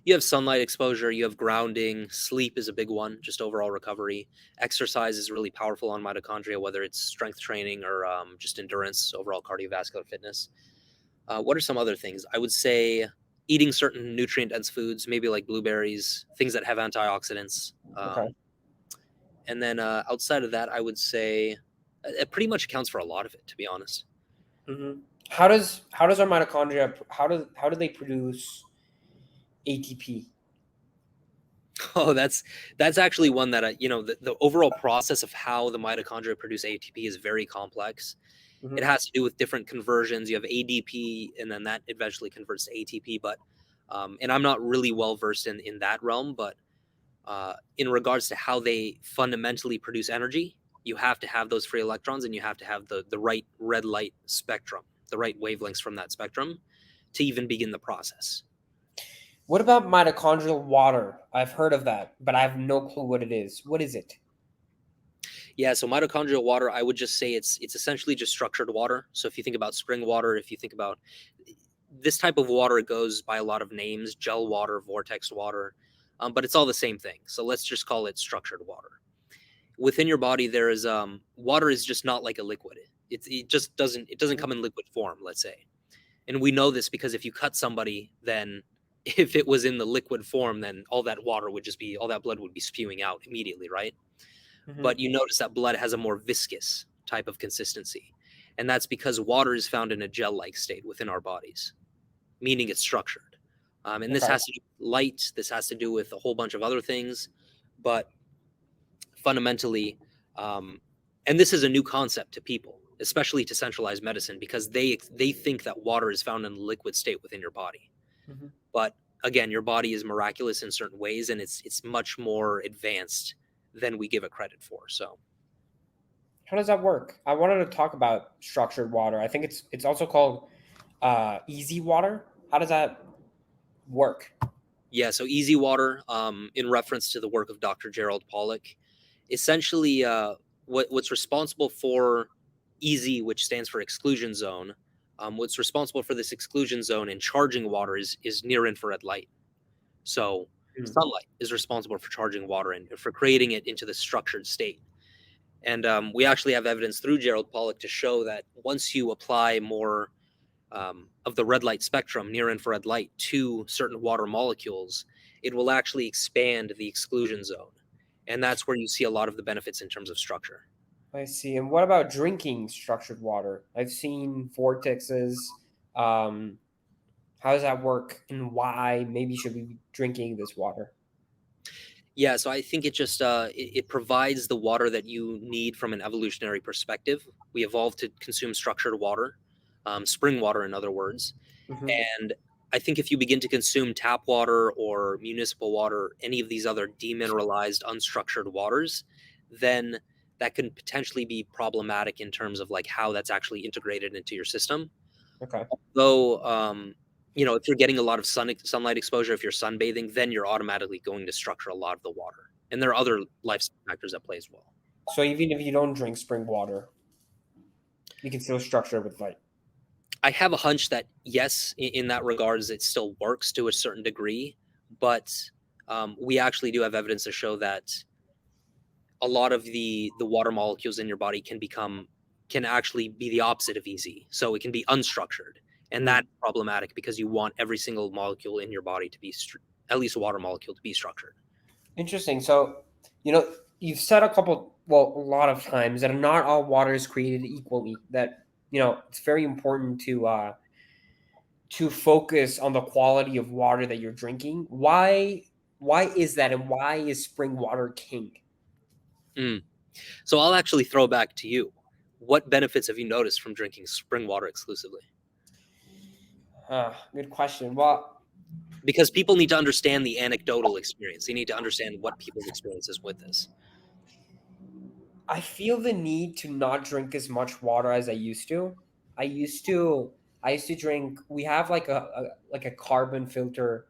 You have sunlight exposure, you have grounding, sleep is a big one, just overall recovery. Exercise is really powerful on mitochondria, whether it's strength training or just endurance, overall cardiovascular fitness. What are some other things? I would say eating certain nutrient-dense foods, maybe like blueberries, things that have antioxidants. And then outside of that, I would say it pretty much accounts for a lot of it, to be honest. How does our mitochondria, how do they produce ATP? Oh, that's actually one that the overall process of how the mitochondria produce ATP is very complex. It has to do with different conversions. You have ADP, and then that eventually converts to ATP. But and I'm not really well versed in that realm, but in regards to how they fundamentally produce energy, you have to have those free electrons, and you have to have the right red light spectrum, the right wavelengths from that spectrum to even begin the process. What about mitochondrial water? I've heard of that, but I have no clue what it is. What is it? Yeah, so mitochondrial water, I would just say it's essentially just structured water. So if you think about spring water, if you think about this type of water, it goes by a lot of names: gel water, vortex water, but it's all the same thing. So let's just call it structured water. Within your body, there is water is just not like a liquid. It just doesn't come in liquid form, let's say. And we know this because if you cut somebody, then if it was in the liquid form, then all that blood would be spewing out immediately, right? But you notice that blood has a more viscous type of consistency. And that's because water is found in a gel-like state within our bodies, meaning it's structured. And this has to do with light, this has to do with a whole bunch of other things. But fundamentally, and this is a new concept to people, especially to centralized medicine, because they think that water is found in a liquid state within your body. But again, your body is miraculous in certain ways, and it's much more advanced than we give it credit for. So How does that work? I wanted to talk about structured water. I think it's also called easy water. How does that work? yeah, so easy water, in reference to the work of Dr. Gerald Pollack, essentially what's responsible for easy, which stands for exclusion zone. What's responsible for this exclusion zone in charging water is near infrared light. So sunlight is responsible for charging water and for creating it into the structured state. And we actually have evidence through Gerald Pollack to show that once you apply more of the red light spectrum, near infrared light, to certain water molecules, it will actually expand the exclusion zone. And that's where you see a lot of the benefits in terms of structure. I see. And what about drinking structured water? I've seen vortexes. How does that work, and why maybe should we be drinking this water? Yeah, so I think it just it provides the water that you need from an evolutionary perspective. We evolved to consume structured water, spring water, in other words. And I think if you begin to consume tap water or municipal water, any of these other demineralized, unstructured waters, then that can potentially be problematic in terms of like how that's actually integrated into your system. Okay. Though, if you're getting a lot of sunlight exposure, if you're sunbathing, then you're automatically going to structure a lot of the water. And there are other lifestyle factors at play as well. So even if you don't drink spring water, you can still structure it with light. I have a hunch that yes, in that regards, it still works to a certain degree, but we actually do have evidence to show that a lot of the water molecules in your body can actually be the opposite of easy. So it can be unstructured, and that's problematic because you want every single molecule in your body to be at least a water molecule to be structured. Interesting. So, you've said a lot of times that not all water is created equally. That it's very important to focus on the quality of water that you're drinking. Why is that, and why is spring water king? So I'll actually throw back to you. What benefits have you noticed from drinking spring water exclusively? Good question. Well, Because people need to understand the anecdotal experience. They need to understand what people's experiences with this. I feel the need to not drink as much water as I used to. I used to drink. We have like a carbon filter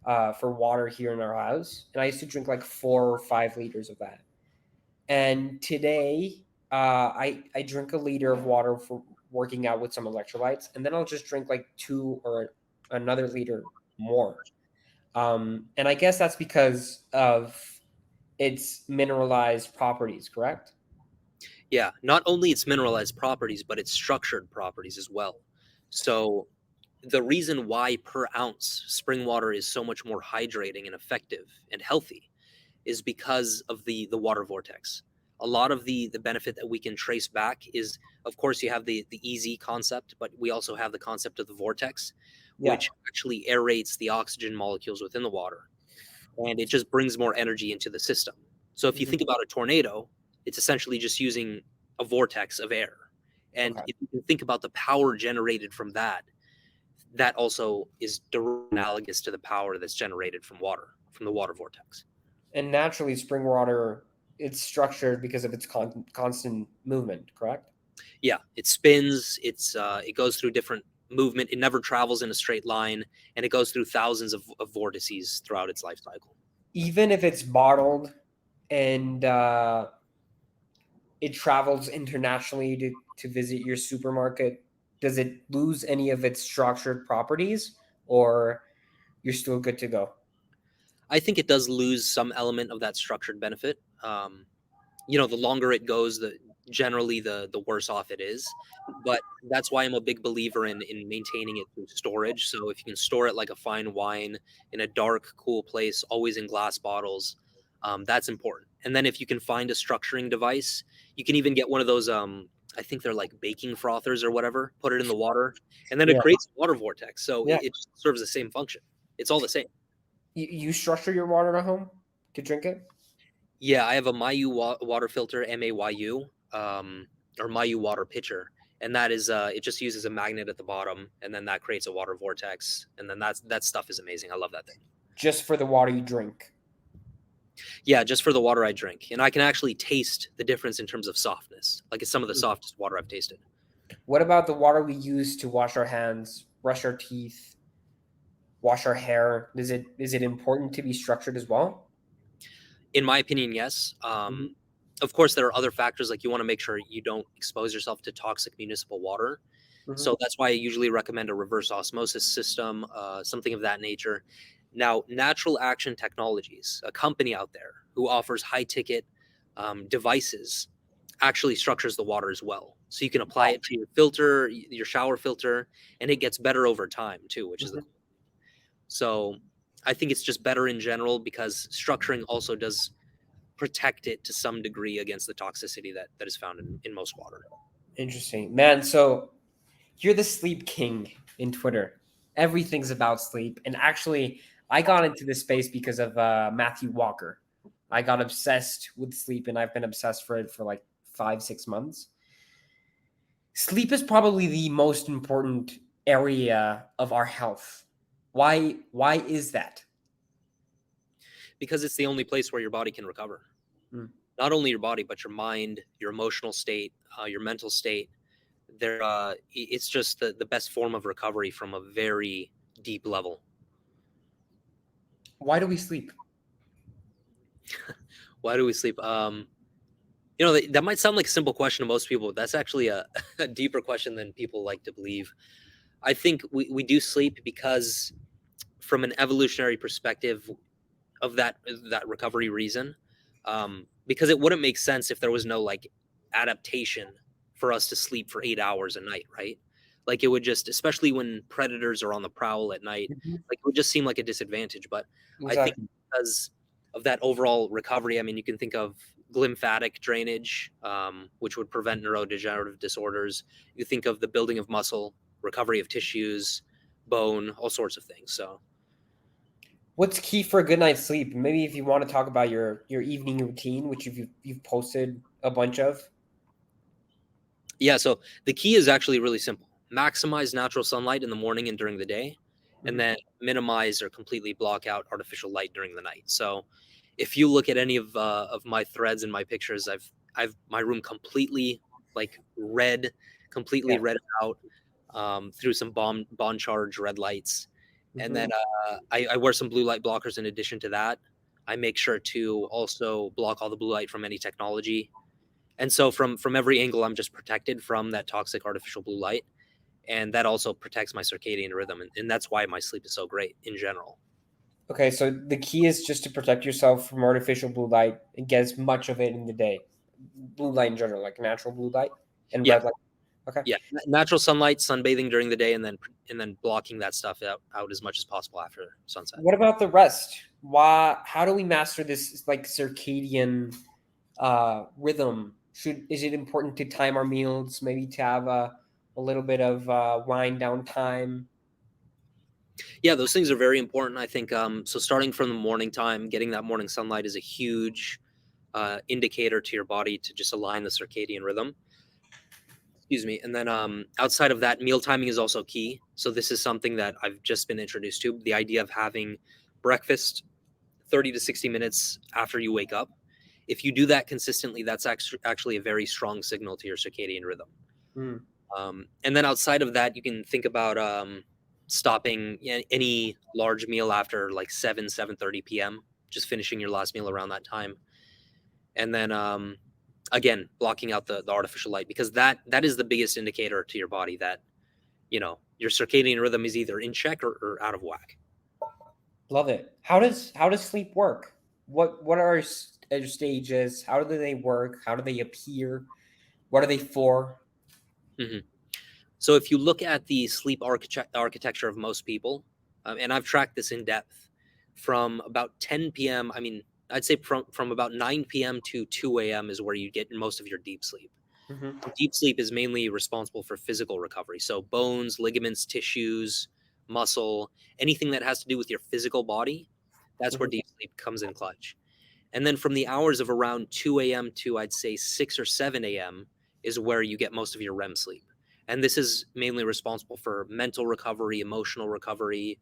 for water here in our house, and I used to drink like 4 or 5 liters of that. And today, I drink a liter of water for working out with some electrolytes, and then I'll just drink like 2 or another liter more. And I guess that's because of its mineralized properties, correct? Yeah, not only its mineralized properties, but its structured properties as well. So the reason why per ounce spring water is so much more hydrating and effective and healthy is because of the water vortex. A lot of the benefit that we can trace back is, of course, you have the easy concept, but we also have the concept of the vortex, Yeah. which actually aerates the oxygen molecules within the water, and it just brings more energy into the system. So if you think about a tornado, it's essentially just using a vortex of air. And Okay. if you can think about the power generated from that, also is analogous to the power that's generated from water, from the water vortex. And naturally, spring water, it's structured because of its constant movement, correct? Yeah, it spins. It goes through different movement. It never travels in a straight line, and it goes through thousands of vortices throughout its life cycle. Even if it's bottled and it travels internationally to visit your supermarket, does it lose any of its structured properties, or you're still good to go? I think it does lose some element of that structured benefit. The longer it goes, the generally the worse off it is. But that's why I'm a big believer in maintaining it through storage. So if you can store it like a fine wine in a dark, cool place, always in glass bottles, that's important. And then if you can find a structuring device, you can even get one of those. I think they're like baking frothers or whatever. Put it in the water, and then it Yeah. creates a water vortex. So Yeah. it serves the same function. It's all the same. You structure your water at home to drink it? Yeah, I have a Mayu water filter, Mayu, or Mayu water pitcher, and that is it just uses a magnet at the bottom, and then that creates a water vortex, and then that stuff is amazing. I love that thing. Just for the water you drink? Yeah, just for the water I drink, and I can actually taste the difference in terms of softness. Like it's some of the softest water I've tasted. What about the water we use to wash our hands, brush our teeth, wash our hair? Is it important to be structured as well? In my opinion, yes. Mhm. Of course, there are other factors like you want to make sure you don't expose yourself to toxic municipal water. Mhm. So that's why I usually recommend a reverse osmosis system, something of that nature. Now, Natural Action Technologies, a company out there who offers high ticket devices, actually structures the water as well. So you can apply it to your filter, your shower filter, and it gets better over time too, which is the Mhm. cool. So I think it's just better in general because structuring also does protect it to some degree against the toxicity that is found in most water. Interesting. Man, so you're the sleep king in Twitter. Everything's about sleep. And actually, I got into this space because of Matthew Walker. I got obsessed with sleep, and I've been obsessed for it for like 5, 6 months. Sleep is probably the most important area of our health. Why is that? Because it's the only place where your body can recover. Hmm. Not only your body, but your mind, your emotional state, your mental state. It's just the best form of recovery from a very deep level. Why do we sleep? Why do we sleep? That might sound like a simple question to most people, but that's actually a deeper question than people like to believe. I think we do sleep because, from an evolutionary perspective, of that recovery reason, because it wouldn't make sense if there was no like adaptation for us to sleep for 8 hours a night, right? Like it would just, especially when predators are on the prowl at night, Mhm. like it would just seem like a disadvantage. But I think Exactly. because of that overall recovery, I mean, you can think of glymphatic drainage, which would prevent neurodegenerative disorders. You think of the building of muscle, recovery of tissues, bone, all sorts of things. So What's key for a good night's sleep? Maybe if you want to talk about your evening routine, which you've posted a bunch of. yeah, so the key is actually really simple. Maximize natural sunlight in the morning and during the day, and Mhm. then minimize or completely block out artificial light during the night. So if you look at any of my threads and my pictures, I've my room completely like red, completely Yeah. red out through some bond charge red lights, and then Mhm. I wear some blue light blockers in addition to that. I make sure to also block all the blue light from any technology, and so from every angle I'm just protected from that toxic artificial blue light, and that also protects my circadian rhythm, and that's why my sleep is so great in general. Okay, so the key is just to protect yourself from artificial blue light and get as much of it in the day. Blue light in general, like natural blue light and Yeah, red light. Okay. yeah, natural sunlight, sunbathing during the day, and then blocking that stuff out as much as possible after sunset. What about the rest? How do we master this like circadian rhythm? Is it important to time our meals, maybe to have a little bit of wind down time? Yeah, those things are very important. I think so. Starting from the morning time, getting that morning sunlight is a huge indicator to your body to just align the circadian rhythm. Excuse me. And then outside of that, meal timing is also key. So this is something that I've just been introduced to. The idea of having breakfast 30 to 60 minutes after you wake up. If you do that consistently, that's actually a very strong signal to your circadian rhythm. Mm. And then outside of that, you can think about stopping any large meal after like 7:30 p.m., just finishing your last meal around that time. And then again, blocking out the artificial light, because that is the biggest indicator to your body that, your circadian rhythm is either in check or out of whack. Love it. How does sleep work? What are stages? How do they work? How do they appear? What are they for? Mhm. So if you look at the sleep architecture of most people, and I've tracked this in depth from about 10 p.m. I mean, I'd say from about 9 p.m. to 2 a.m. is where you get most of your deep sleep. Hmm. Deep sleep is mainly responsible for physical recovery. So bones, ligaments, tissues, muscle, anything that has to do with your physical body, that's where Hmm. deep sleep comes in clutch. And then from the hours of around 2 a.m. to I'd say 6 or 7 a.m. is where you get most of your REM sleep. And this is mainly responsible for mental recovery, emotional recovery,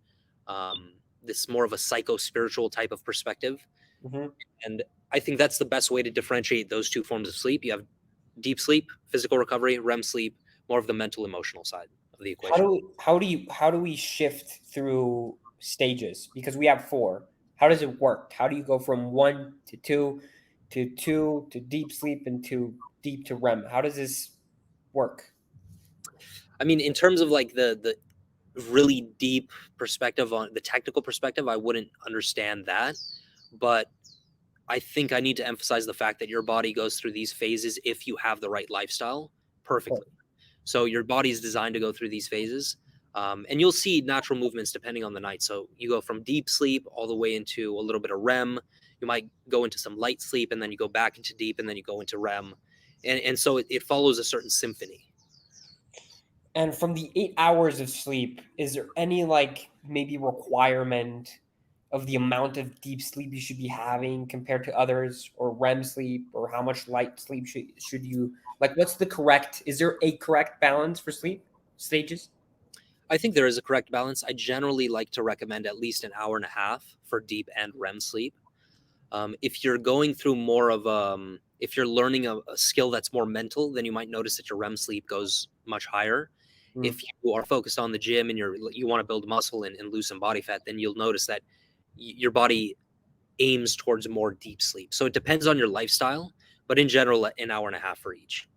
this more of a psycho-spiritual type of perspective. Hmm. And I think that's the best way to differentiate those two forms of sleep. You have deep sleep, physical recovery, REM sleep, more of the mental emotional side of the How equation. do how do we shift through stages? Because we have four. How does it work? How do you go from one to two to deep sleep and to deep to REM? How does this work? I mean, in terms of like the really deep perspective on the technical perspective, I wouldn't understand that. But I think I need to emphasize the fact that your body goes through these phases if you have the right lifestyle Cool. perfectly. So your body is designed to go through these phases. And you'll see natural movements depending on the night. So you go from deep sleep all the way into a little bit of REM. You might go into some light sleep and then you go back into deep and then you go into REM. And so it follows a certain symphony. And from the 8 hours of sleep, is there any like maybe requirement of the amount of deep sleep you should be having compared to others, or REM sleep, or how much light sleep should you like? What's the correct? Is there a correct balance for sleep stages? I think there is a correct balance. I generally like to recommend at least an hour and a half for deep and REM sleep. If you're going through more of if you're learning a skill that's more mental, then you might notice that your REM sleep goes much higher. Mm. If you are focused on the gym and you want to build muscle and lose some body fat, then you'll notice that your body aims towards more deep sleep. So it depends on your lifestyle, but in general, an hour and a half for each.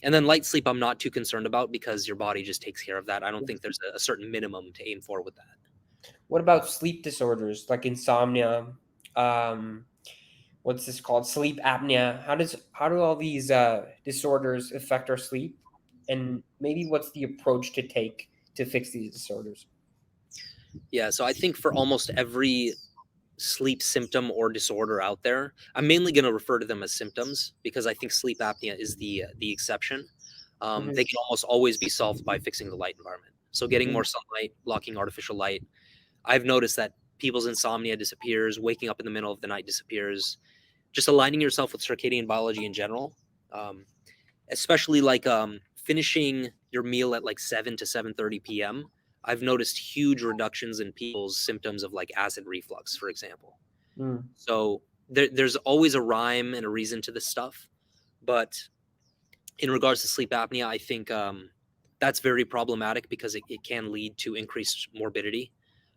And then light sleep, I'm not too concerned about because your body just takes care of that. I don't think there's a certain minimum to aim for with that. What about sleep disorders like insomnia? Um, what's this called? Sleep apnea. How do all these disorders affect our sleep? And maybe what's the approach to take to fix these disorders? Yeah, so I think for almost every sleep symptom or disorder out there, I'm mainly going to refer to them as symptoms because I think sleep apnea is the exception. Mhm. They can almost always be solved by fixing the light environment. So getting more sunlight, blocking artificial light. I've noticed that people's insomnia disappears, waking up in the middle of the night disappears. Just aligning yourself with circadian biology in general, um, especially like finishing your meal at like 7 to 7:30 p.m. I've noticed huge reductions in people's symptoms of like acid reflux, for example. Mm. So there's always a rhyme and a reason to this stuff. But in regards to sleep apnea, I think that's very problematic because it can lead to increased morbidity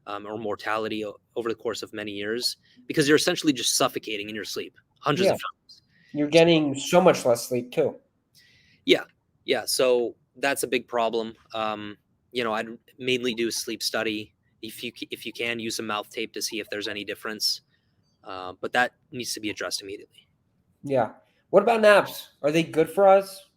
or mortality over the course of many years because you're essentially just suffocating in your sleep hundreds Yeah, of times. you're getting so much less sleep too. Yeah, yeah. So that's a big problem. I'd mainly do a sleep study. If you can use some mouth tape to see if there's any difference, but that needs to be addressed immediately. Yeah. What about naps? Are they good for us?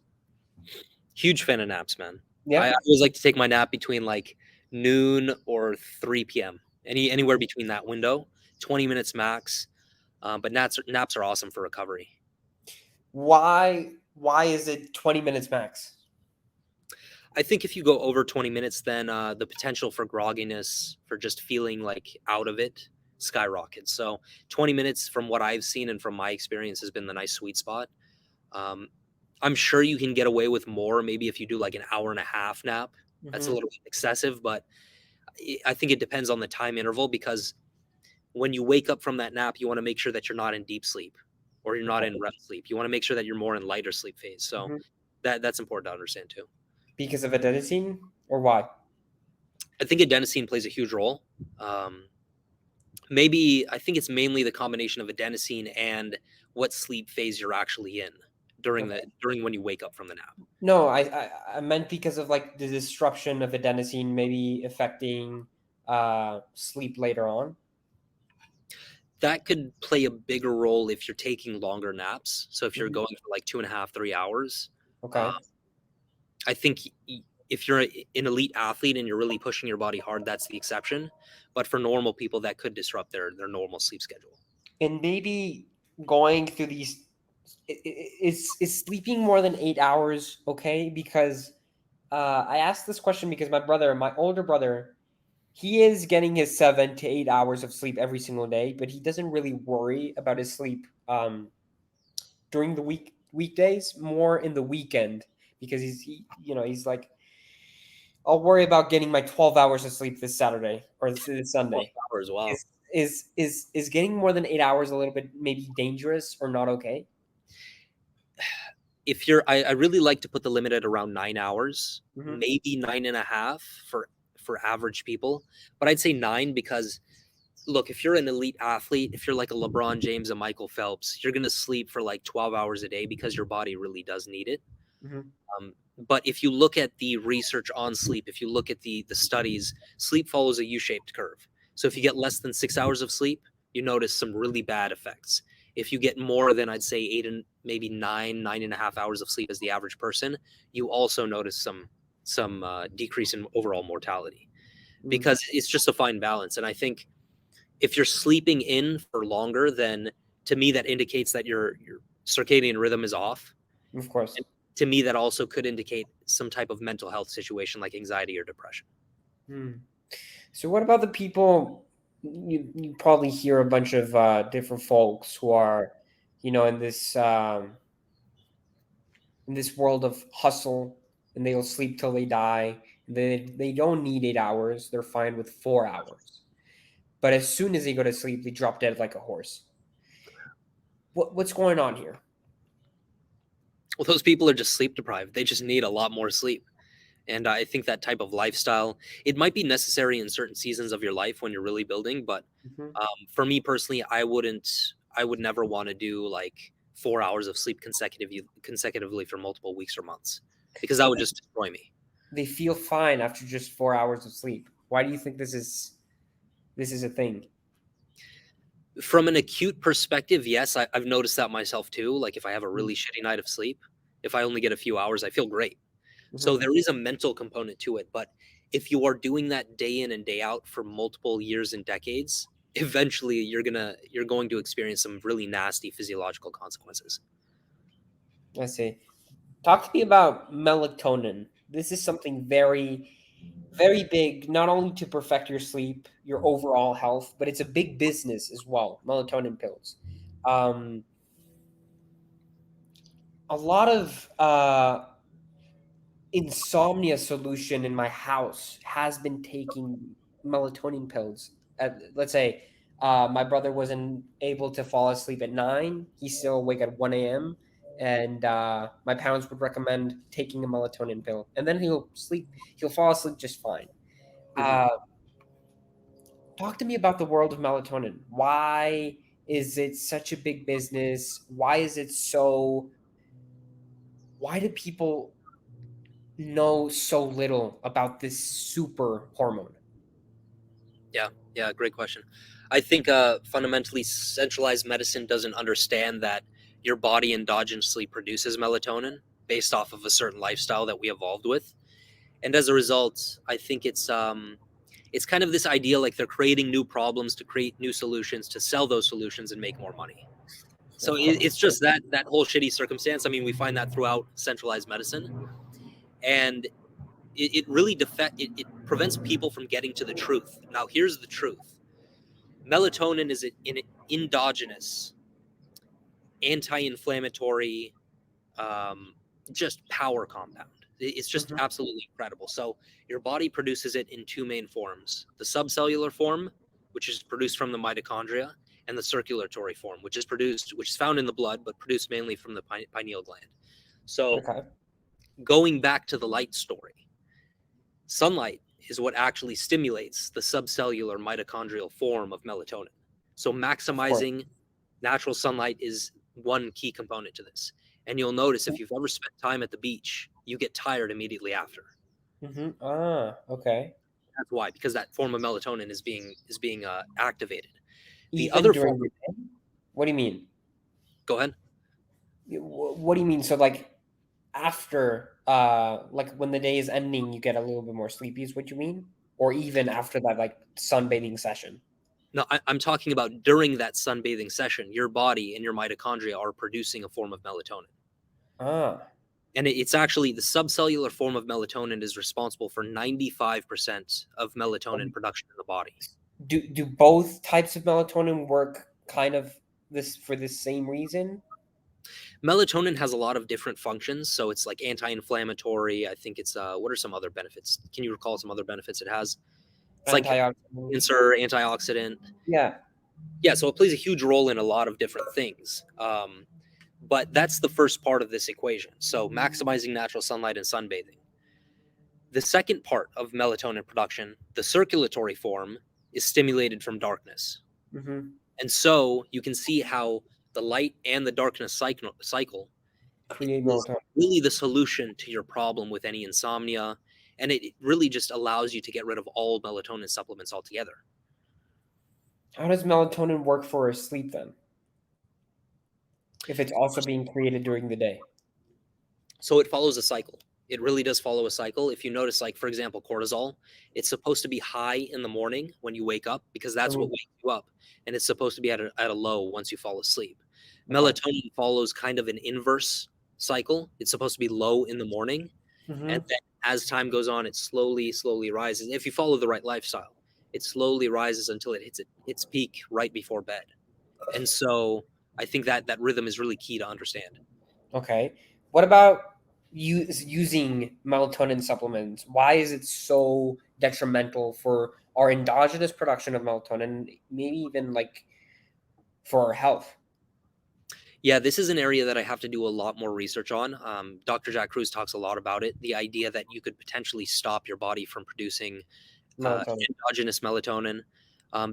Huge fan of naps, man. I Yeah. always like to take my nap between like noon or 3 p.m. Anywhere between that window, 20 minutes max. But naps are awesome for recovery. Why is it 20 minutes max? I think if you go over 20 minutes, then the potential for grogginess, for just feeling like out of it, skyrockets. So 20 minutes, from what I've seen and from my experience, has been the nice sweet spot. Um, I'm sure you can get away with more. Maybe if you do like an hour and a half nap, that's a Hmm. little bit excessive, but I think it depends on the time interval because when you wake up from that nap, you want to make sure that you're not in deep sleep or you're not Okay. in REM sleep. You want to make sure that you're more in lighter sleep phase. So Mhm. that's important to understand too. Because of adenosine, or why? I think adenosine plays a huge role. Maybe I think it's mainly the combination of adenosine and what sleep phase you're actually in Okay. during when you wake up from the nap. No, I meant because of like the disruption of adenosine maybe affecting sleep later on. That could play a bigger role if you're taking longer naps. So if you're Mhm. going for like 2.5, 3 hours, uh, Okay. I think if you're an elite athlete and you're really pushing your body hard, that's the exception. But for normal people, that could disrupt their normal sleep schedule. And maybe going through these is sleeping more than 8 hours okay? Because I asked this question because my older brother, he is getting his 7 to 8 hours of sleep every single day, but he doesn't really worry about his sleep during the weekdays, more in the weekend because he's like, I'll worry about getting my 12 hours of sleep this Saturday or this 12 Sunday. hours, wow. Is getting more than 8 hours a little bit maybe dangerous or not okay? If I really like to put the limit at around 9 hours, Hmm. maybe 9.5 for average people. But I'd say 9 because look, if you're an elite athlete, if you're like a LeBron James, a Michael Phelps, you're gonna sleep for like 12 hours a day because your body really does need it. Hmm. But if you look at the research on sleep, if you look at the studies, sleep follows a U-shaped curve. So if you get less than 6 hours of sleep, you notice some really bad effects. If you get more than I'd say 8 and maybe 9.5 hours of sleep as the average person, you also notice some decrease in overall mortality Mm, because it's just a fine balance. And I think if you're sleeping in for longer, then to me that indicates that your circadian rhythm is off. of course. And to me, that also could indicate some type of mental health situation like anxiety or depression. Hmm. So what about the people? You probably hear a bunch of different folks who are, in this world of hustle, and they'll sleep till they die. They don't need 8 hours. They're fine with 4 hours. But as soon as they go to sleep, they drop dead like a horse. What's going on here? Well, those people are just sleep deprived. They just need a lot more sleep. And I think that type of lifestyle, it might be necessary in certain seasons of your life when you're really building. But Mhm. for me personally, I would never want to do like 4 hours of sleep consecutively for multiple weeks or months because that would just destroy me. They feel fine after just 4 hours of sleep. Why do you think this is a thing? From an acute perspective, yes, I've noticed that myself too. Like if I have a Mm, really shitty night of sleep, if I only get a few hours, I feel great. So mhm. there is a mental component to it. But if you are doing that day in and day out for multiple years and decades, eventually you're going to experience some really nasty physiological consequences. I see. Talk to me about melatonin. This is something very, very big, not only to perfect your sleep, your overall health, but it's a big business as well. Melatonin pills. Um, a lot of insomnia solution in my house has been taking melatonin pills. Let's say my brother wasn't able to fall asleep at 9, he's still awake at 1 a.m. And my parents would recommend taking a melatonin pill, and then he'll fall asleep just fine. Mhm. uh, Talk to me about the world of melatonin. Why is it such a big business? Why do people know so little about this super hormone? Yeah, yeah, great question. I think fundamentally centralized medicine doesn't understand that your body endogenously produces melatonin based off of a certain lifestyle that we evolved with. And as a result, I think it's kind of this idea like they're creating new problems to create new solutions to sell those solutions and make more money. So Of course. it's just that whole shitty circumstance. I mean, we find that throughout centralized medicine, and it really it prevents people from getting to the truth. Now, here's the truth: melatonin is an endogenous anti-inflammatory, um, just power compound. It's just Mhm. absolutely incredible. So your body produces it in two main forms: the subcellular form which is produced from the mitochondria, and the circulatory form, which is found in the blood, but produced mainly from the pineal gland. So Okay. going back to the light story, sunlight is what actually stimulates the subcellular mitochondrial form of melatonin. So Of course. maximizing natural sunlight is one key component to this. And you'll notice if you've ever spent time at the beach, you get tired immediately after. Okay. That's why, because that form of melatonin is being activated. The Even other form. during the day? What do you mean? Go ahead. What do you mean? So like after like when the day is ending, you get a little bit more sleepy is what you mean? Or even after that like sunbathing session? No, I'm talking about during that sunbathing session, your body and your mitochondria are producing a form of melatonin. Ah. And it's actually the subcellular form of melatonin is responsible for 95% of melatonin production in the body. Do both types of melatonin work kind of this for the same reason? Melatonin has a lot of different functions. So it's like anti-inflammatory. I think it's what are some other benefits? Can you recall some other benefits it has? It's like Antioxidant. cancer, antioxidant. Yeah. Yeah, so it plays a huge role in a lot of different things. But that's the first part of this equation. So maximizing natural sunlight and sunbathing. The second part of melatonin production, the circulatory form, is stimulated from darkness. Mm-hmm. And so you can see how the light and the darkness cycle Create is melatonin. really the solution to your problem with any insomnia. And it really just allows you to get rid of all melatonin supplements altogether. How does melatonin work for sleep then? If it's also being created during the day. So it follows a cycle. It really does follow a cycle. If you notice, like, for example, cortisol, it's supposed to be high in the morning when you wake up because that's what wakes you up. And it's supposed to be at a low once you fall asleep. Okay. Melatonin follows kind of an inverse cycle. It's supposed to be low in the morning. Mm-hmm. And then as time goes on, it slowly rises. If you follow the right lifestyle, it slowly rises until it hits its peak right before bed. And so I think that rhythm is really key to understand. Okay. What about using melatonin supplements? Why is it so detrimental for our endogenous production of melatonin, maybe even like for our health? Yeah, this is an area that I have to do a lot more research on. Dr. Jack Kruse talks a lot about it. The idea that you could potentially stop your body from producing Melatonin. endogenous melatonin.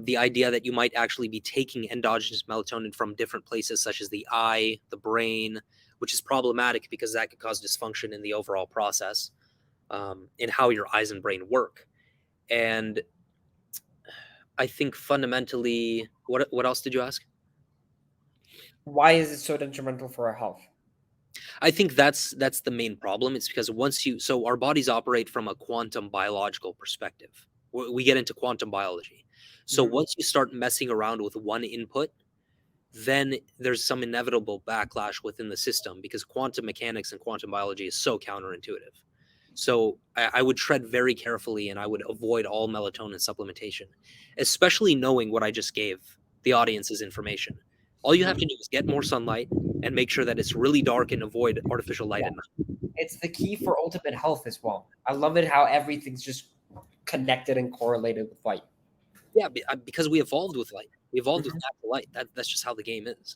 The idea that you might actually be taking endogenous melatonin from different places, such as the eye, the brain, which is problematic because that could cause dysfunction in the overall process in how your eyes and brain work. And I think fundamentally, what else did you ask? Why is it so detrimental for our health? I think that's the main problem. It's because so our bodies operate from a quantum biological perspective. We get into quantum biology. So Mhm. once you start messing around with one input, then there's some inevitable backlash within the system because quantum mechanics and quantum biology is so counterintuitive. So I would tread very carefully and I would avoid all melatonin supplementation, especially knowing what I just gave the audience's information. All you have to do is get more sunlight and make sure that it's really dark and avoid artificial light Yeah. at night. It's the key for ultimate health as well. I love it how everything's just connected and correlated with light. Yeah, because we evolved with light. We evolved with Mhm. natural light. That's just how the game is.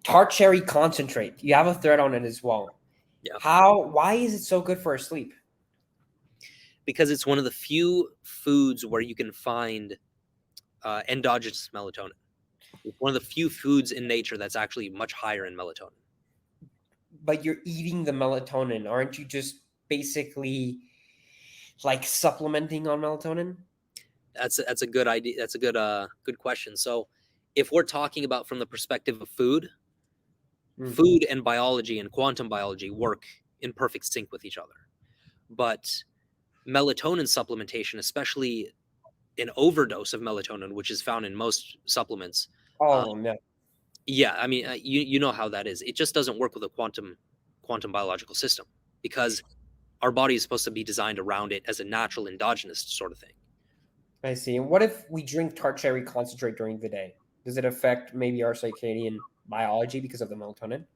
Tart Cherry Concentrate. You have a thread on it as well. Yeah. Why is it so good for our sleep? Because it's one of the few foods where you can find endogenous melatonin. It's one of the few foods in nature that's actually much higher in melatonin. But you're eating the melatonin. Aren't you just basically like supplementing on melatonin? That's a good idea. That's a good question. So, if we're talking about from the perspective of food, food and biology and quantum biology work in perfect sync with each other. But melatonin supplementation, especially an overdose of melatonin, which is found in most supplements, Oh no. yeah, I mean, you know how that is. It just doesn't work with a quantum biological system because our body is supposed to be designed around it as a natural endogenous sort of thing. I see. And what if we drink tart cherry concentrate during the day? Does it affect maybe our circadian biology because of the melatonin?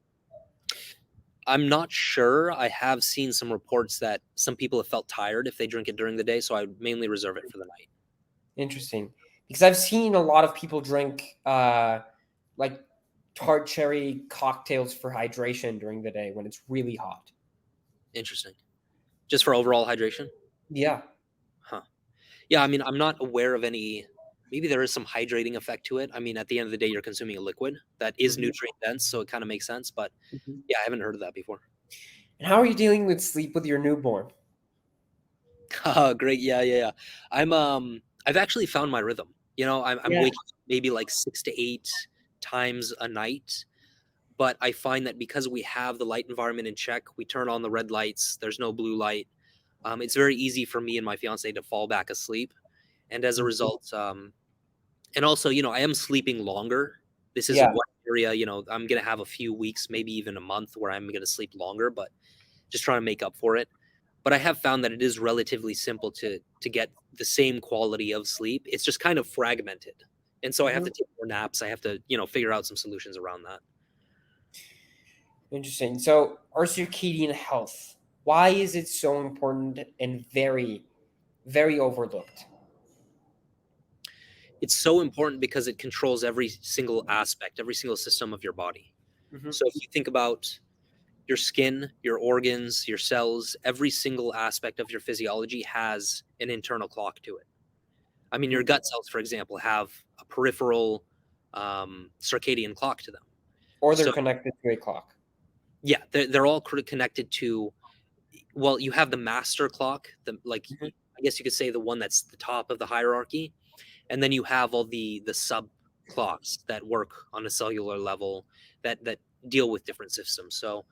I'm not sure. I have seen some reports that some people have felt tired if they drink it during the day, so I would mainly reserve it for the night. Interesting. Because I've seen a lot of people drink like tart cherry cocktails for hydration during the day when it's really hot. Interesting. Just for overall hydration? Yeah. Huh. Yeah, I mean, I'm not aware of any. Maybe there is some hydrating effect to it. I mean, at the end of the day, you're consuming a liquid that is Mhm. nutrient dense, so it kind of makes sense. But Mhm. yeah, I haven't heard of that before. And how are you dealing with sleep with your newborn? Great. Yeah, yeah, yeah. I've actually found my rhythm. I'm Yeah. waking up maybe like 6 to 8 times a night, but I find that because we have the light environment in check, we turn on the red lights. There's no blue light. It's very easy for me and my fiance to fall back asleep, and as a Mhm. result, and also, I am sleeping longer. This is Yeah. one area, I'm gonna have a few weeks, maybe even a month, where I'm gonna sleep longer, but just trying to make up for it. But I have found that it is relatively simple to get the same quality of sleep. It's just kind of fragmented, and so I have Mhm. to take more naps. I have to, figure out some solutions around that. Interesting. So, our circadian health, why is it so important and very, very overlooked? It's so important because it controls every single aspect, every single system of your body. Mhm. So if you think about your skin, your organs, your cells, every single aspect of your physiology has an internal clock to it. I mean, your gut cells, for example, have a peripheral circadian clock to them. Or they're So connected to a clock. yeah, they're all connected to. Well, you have the master clock, Mhm. I guess you could say the one that's the top of the hierarchy, and then you have all the sub clocks that work on a cellular level that deal with different systems. So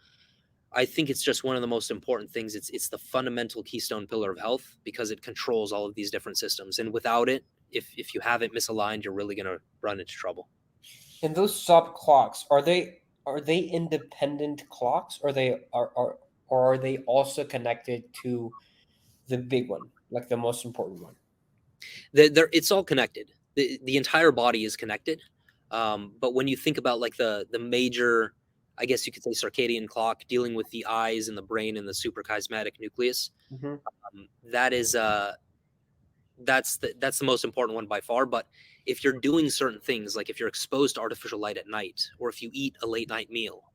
I think it's just one of the most important things. It's the fundamental keystone pillar of health because it controls all of these different systems. And without it, if you have it misaligned, you're really going to run into trouble. And those sub clocks, are they independent clocks or are they also connected to the big one, like the most important one? It's all connected. The entire body is connected. But when you think about like the major, I guess you could say circadian clock dealing with the eyes and the brain and the suprachiasmatic nucleus, Mhm. that is that's the most important one by far. But if you're doing certain things, like if you're exposed to artificial light at night, or if you eat a late night meal,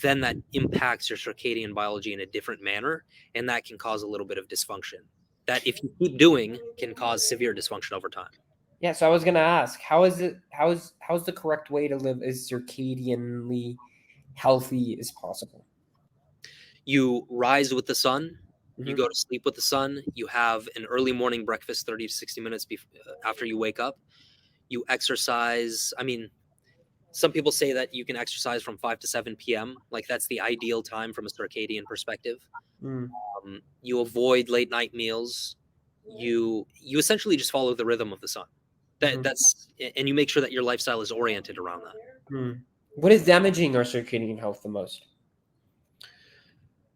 then that impacts your circadian biology in a different manner, and that can cause a little bit of dysfunction. That if you keep doing can cause severe dysfunction over time. Yeah, so I was gonna ask, how's the correct way to live as circadianly healthy as possible? You rise with the sun, you Mhm. go to sleep with the sun, you have an early morning breakfast 30 to 60 minutes after you wake up, you exercise. I mean, some people say that you can exercise from 5 to 7 p.m. Like that's the ideal time from a circadian perspective. Mm. You avoid late night meals. You essentially just follow the rhythm of the sun. Mhm. And you make sure that your lifestyle is oriented around that. Mm. What is damaging our circadian health the most?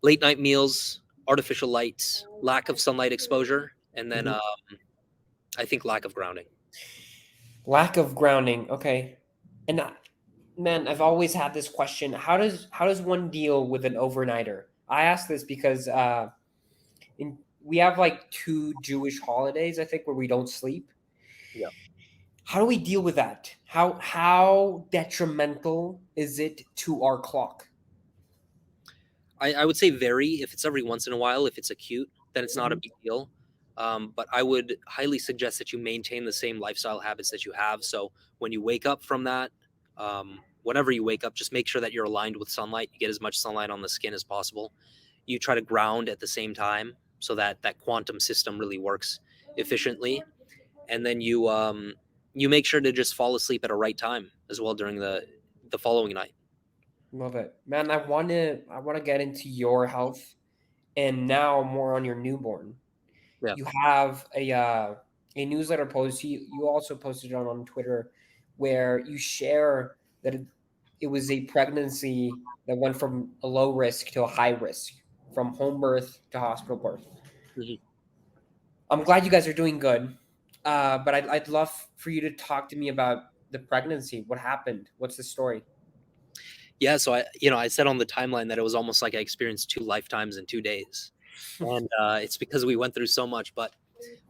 Late night meals, artificial lights, lack of sunlight exposure, and then Mhm. I think lack of grounding. Lack of grounding. Okay. And man, I've always had this question. How does one deal with an overnighter? I ask this because we have like two Jewish holidays, I think, where we don't sleep. Yeah. How do we deal with that? How detrimental is it to our clock? I would say vary. If it's every once in a while, if it's acute, then it's not a Mhm. big deal. But I would highly suggest that you maintain the same lifestyle habits that you have. So when you wake up from that, whenever you wake up, just make sure that you're aligned with sunlight. You get as much sunlight on the skin as possible. You try to ground at the same time so that that quantum system really works efficiently. And then you make sure to just fall asleep at a right time as well during the following night. Love it. Man, I want to get into your health and now more on your newborn. Yeah. You have a newsletter post. You also posted it on Twitter where you share that it was a pregnancy that went from a low risk to a high risk, from home birth to hospital birth. Mhm. I'm glad you guys are doing good, but I'd love for you to talk to me about the pregnancy. What happened? What's the story? Yeah, so I said on the timeline that it was almost like I experienced two lifetimes in 2 days, and it's because we went through so much. But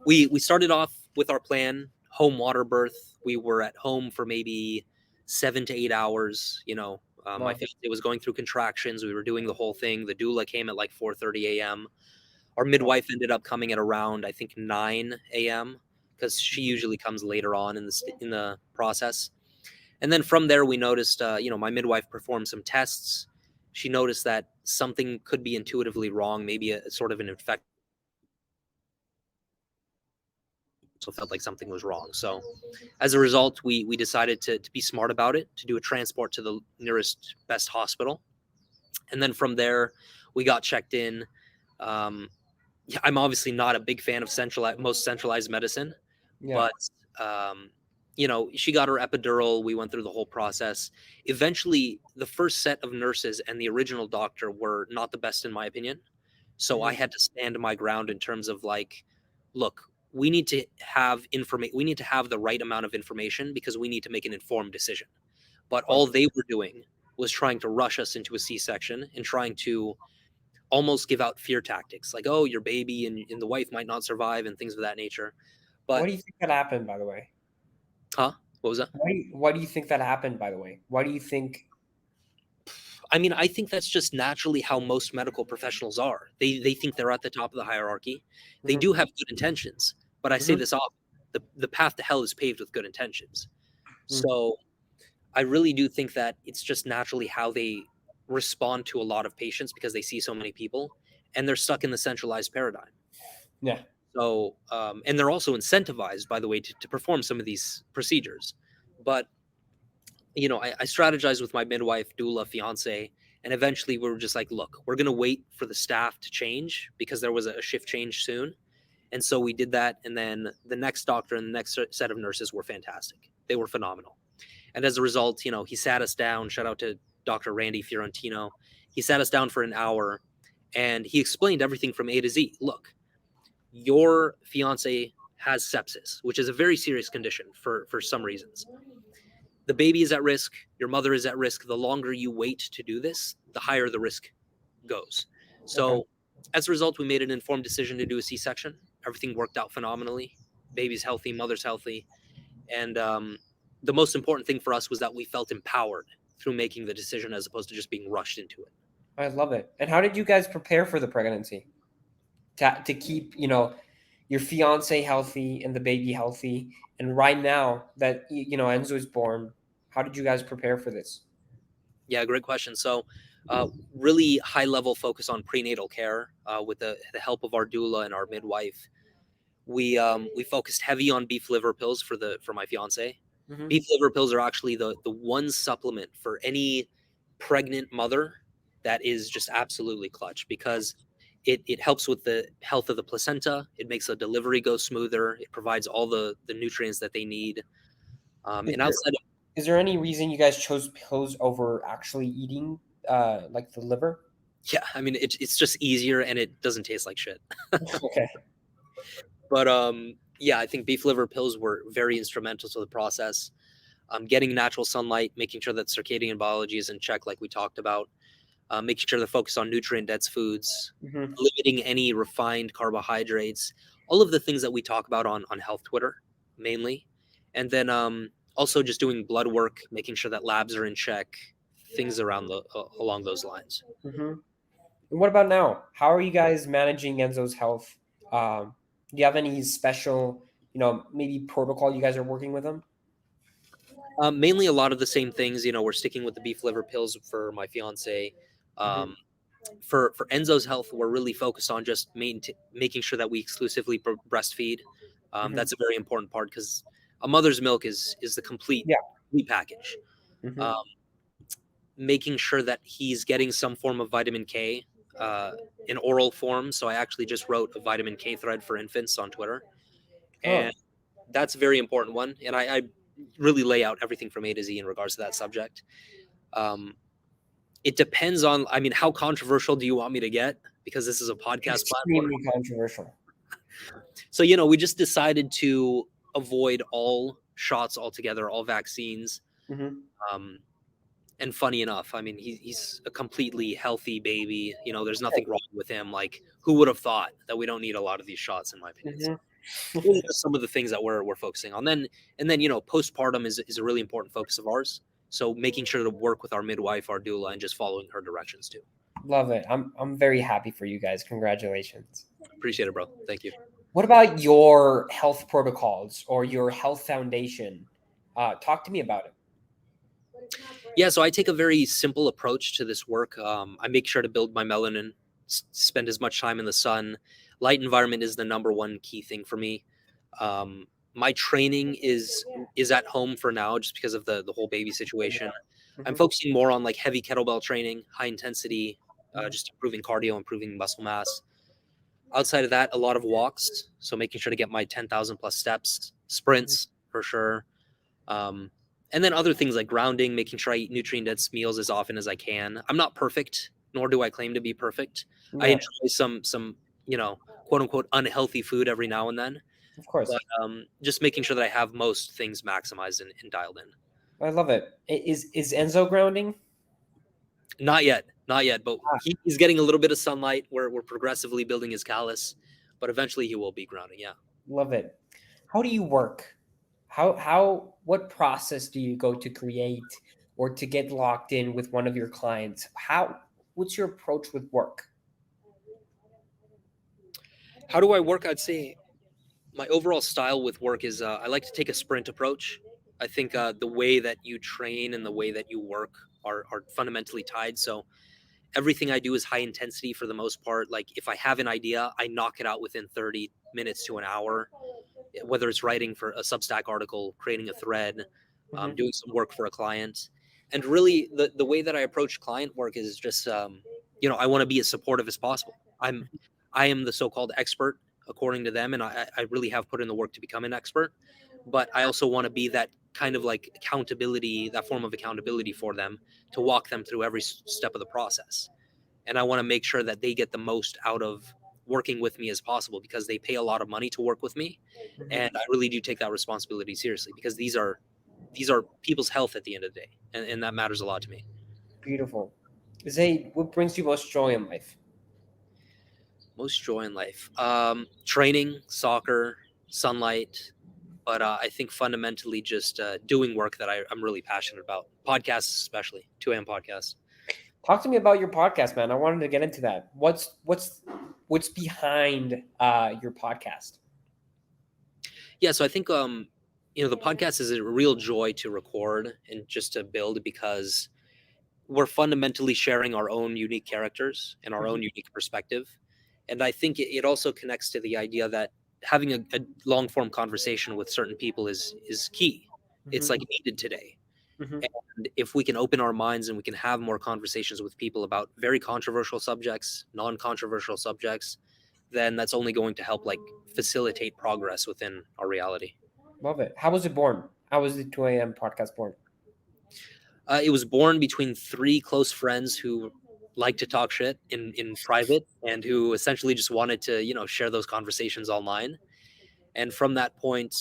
we started off with our plan, home water birth. We were at home for maybe 7 to 8 hours. My Wow. fiance was going through contractions. We were doing the whole thing. The doula came at like 4:30 a.m. Our Wow. midwife ended up coming at around, I think, 9 a.m. because she usually comes later on in the process. And then from there, we noticed, my midwife performed some tests. She noticed that something could be intuitively wrong, maybe a sort of an infection. So felt like something was wrong. So as a result, we decided to be smart about it, to do a transport to the nearest best hospital. And then from there, we got checked in. I'm obviously not a big fan of most centralized medicine, Yeah. but she got her epidural. We went through the whole process. Eventually, the first set of nurses and the original doctor were not the best in my opinion. So I Mhm. had to stand my ground in terms of like, look, we need to have information. We need to have the right amount of information because we need to make an informed decision. But Of course. all they were doing was trying to rush us into a C-section and trying to almost give out fear tactics like, oh, your baby and the wife might not survive and things of that nature. Why But do you think that happened, by the way? huh? What was that? Why do you think that happened, by the way? Why do you think? I mean, I think that's just naturally how most medical professionals are. They think they're at the top of the hierarchy. They Mhm. do have good intentions, but I say Mhm. this often: the path to hell is paved with good intentions. Mm. So I really do think that it's just naturally how they respond to a lot of patients because they see so many people, and they're stuck in the centralized paradigm. Yeah. So, and they're also incentivized, by the way, to perform some of these procedures. But I strategized with my midwife, doula, fiance, and eventually we were just like, look, we're gonna wait for the staff to change because there was a shift change soon, and so we did that. And then the next doctor and the next set of nurses were fantastic. They were phenomenal, and as a result, he sat us down. Shout out to Dr. Randy Fiorentino. He sat us down for an hour, and he explained everything from A to Z. Look, your fiance has sepsis, which is a very serious condition for some reasons. The baby is at risk, your mother is at risk. The longer you wait to do this, the higher the risk goes. Okay. So, as a result, we made an informed decision to do a C-section. Everything worked out phenomenally. Baby's healthy, mother's healthy, and the most important thing for us was that we felt empowered through making the decision as opposed to just being rushed into it. I love it. And how did you guys prepare for the pregnancy to keep your fiance healthy and the baby healthy? And right now that Enzo is born, how did you guys prepare for this? Yeah, great question. So, really high level focus on prenatal care with the help of our doula and our midwife. We focused heavy on beef liver pills for my fiance. Hmm. Beef liver pills are actually the one supplement for any pregnant mother that is just absolutely clutch because it helps with the health of the placenta. It makes the delivery go smoother. It provides all the nutrients that they need. Is And there outside of, is there any reason you guys chose pills over actually eating like the liver? yeah, I mean it's just easier and it doesn't taste like shit. Okay. But yeah, I think beef liver pills were very instrumental to the process. Getting natural sunlight, making sure that circadian biology is in check, like we talked about, making sure to focus on nutrient dense foods, Hmm. limiting any refined carbohydrates, all of the things that we talk about on health Twitter mainly. And then also just doing blood work, making sure that labs are in check, things around along those lines. Hmm. And what about now? How are you guys managing Enzo's health? Do you have any special, maybe protocol you guys are working with him? Mainly a lot of the same things. We're sticking with the beef liver pills for my fiance. Hmm. Um, for Enzo's health, we're really focused on just making sure that we exclusively breastfeed. Hmm. That's a very important part because a mother's milk is the complete Yeah. package. Hmm. Um, Making sure that he's getting some form of vitamin K in oral form. So I actually just wrote a vitamin K thread for infants on Twitter, and Oh, that's a very important one. And I really lay out everything from A to Z in regards to that subject. Um, it depends on, I mean, how controversial do you want me to get? Because this is a podcast platform. extremely controversial. So, we just decided to avoid all shots altogether, all vaccines. Hmm. Um, and funny enough, I mean, he's a completely healthy baby. There's nothing wrong with him. Like, who would have thought that we don't need a lot of these shots, in my opinion? Hmm. those are just some of the things that we're focusing on. And then postpartum is a really important focus of ours. So making sure to work with our midwife, our doula, and just following her directions too. Love it. I'm very happy for you guys. Congratulations. Appreciate it, bro. Thank you. What about your health protocols or your health foundation? Talk to me about it. Yeah, so I take a very simple approach to this work. I make sure to build my melanin, spend as much time in the sun. Light environment is the number one key thing for me. My training is at home for now, just because of the whole baby situation. I'm focusing more on like heavy kettlebell training, high intensity, just improving cardio, improving muscle mass. Outside of that, a lot of walks. So making sure to get my 10,000 plus steps, sprints for sure. And then other things like grounding, making sure I eat nutrient-dense meals as often as I can. I'm not perfect, nor do I claim to be perfect. I Yeah, enjoy some quote unquote unhealthy food every now and then, of course. but just making sure that I have most things maximized and dialed in. I love it. Is Enzo grounding? Not yet, but he's getting a little bit of sunlight. We're progressively building his callus, but eventually he will be grounding. Yeah. Love it. How do you work? What process do you go to create or to get locked in with one of your clients? What's your approach with work? How do I work? I'd say my overall style with work is I like to take a sprint approach. I think the way that you train and the way that you work are fundamentally tied. So everything I do is high intensity for the most part. Like if I have an idea, I knock it out within 30 minutes to an hour, whether it's writing for a Substack article, creating a thread, Mhm. doing some work for a client. And really the way that I approach client work is just, I want to be as supportive as possible. I am the so-called expert according to them. And I really have put in the work to become an expert, but I also want to be that kind of like accountability, that form of accountability for them, to walk them through every step of the process. And I want to make sure that they get the most out of working with me as possible, because they pay a lot of money to work with me. Mhm. And I really do take that responsibility seriously, because these are people's health at the end of the day. And that matters a lot to me. Beautiful. Zaid, what brings you most joy in life? Most joy in life. Training, soccer, sunlight. But I think fundamentally just doing work that I'm really passionate about. Podcasts, especially 2 a.m. podcast. Talk to me about your podcast, man. I wanted to get into that. What's behind your podcast? Yeah, so I think the podcast is a real joy to record and just to build, because we're fundamentally sharing our own unique characters and our own unique perspective. And I think it also connects to the idea that having a long form conversation with certain people is key. It's like needed today. Mhm. And if we can open our minds and we can have more conversations with people about very controversial subjects, non-controversial subjects, then that's only going to help like facilitate progress within our reality. Love it. How was it born? How was the 2 a.m. podcast born? It was born between 3 close friends who like to talk shit in private, and who essentially just wanted to share those conversations online. And from that point,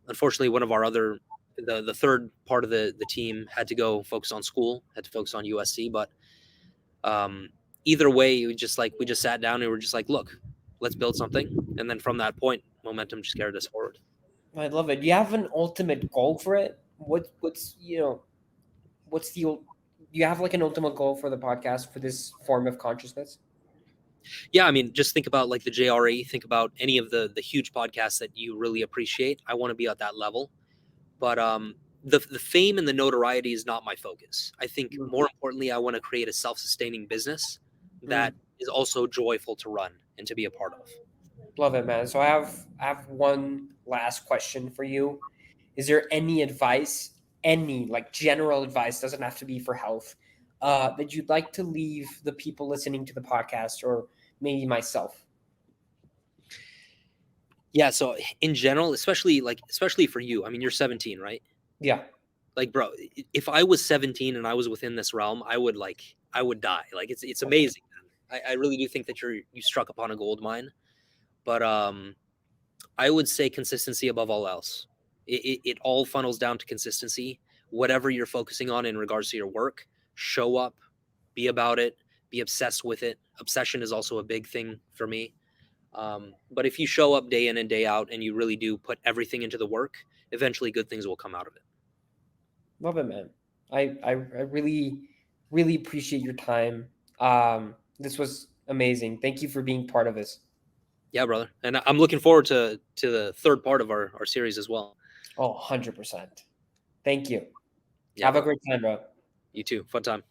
unfortunately, one of our other the third part of the team had to go focus on school, had to focus on USC. But either way, we just sat down and we were just like, look, let's build something. And then from that point, momentum just carried us forward. I love it. Do you have an ultimate goal for it? Do you have like an ultimate goal for the podcast for this form of consciousness? Yeah, I mean, just think about like the JRE, think about any of the huge podcasts that you really appreciate. I want to be at that level. But the fame and the notoriety is not my focus. I think Mm. more importantly, I want to create a self-sustaining business that is also joyful to run and to be a part of. Love it, man. So I have one last question for you. Is there any advice, any like general advice, doesn't have to be for health, that you'd like to leave the people listening to the podcast or maybe myself? Yeah, so in general, especially for you, I mean, you're 17, right? Yeah. Like, bro, if I was 17 and I was within this realm, I would die. Like, it's amazing, man. I really do think that you struck upon a gold mine. But I would say consistency above all else. It all funnels down to consistency. Whatever you're focusing on in regards to your work, show up, be about it, be obsessed with it. Obsession is also a big thing for me. But if you show up day in and day out and you really do put everything into the work, eventually good things will come out of it. Love it, man. I really, really appreciate your time. This was amazing. Thank you for being part of this. Yeah, brother. And I'm looking forward to the third part of our series as well. Oh, 100%. Thank you. Yeah, Have a brother. great time, bro. You too. Fun time.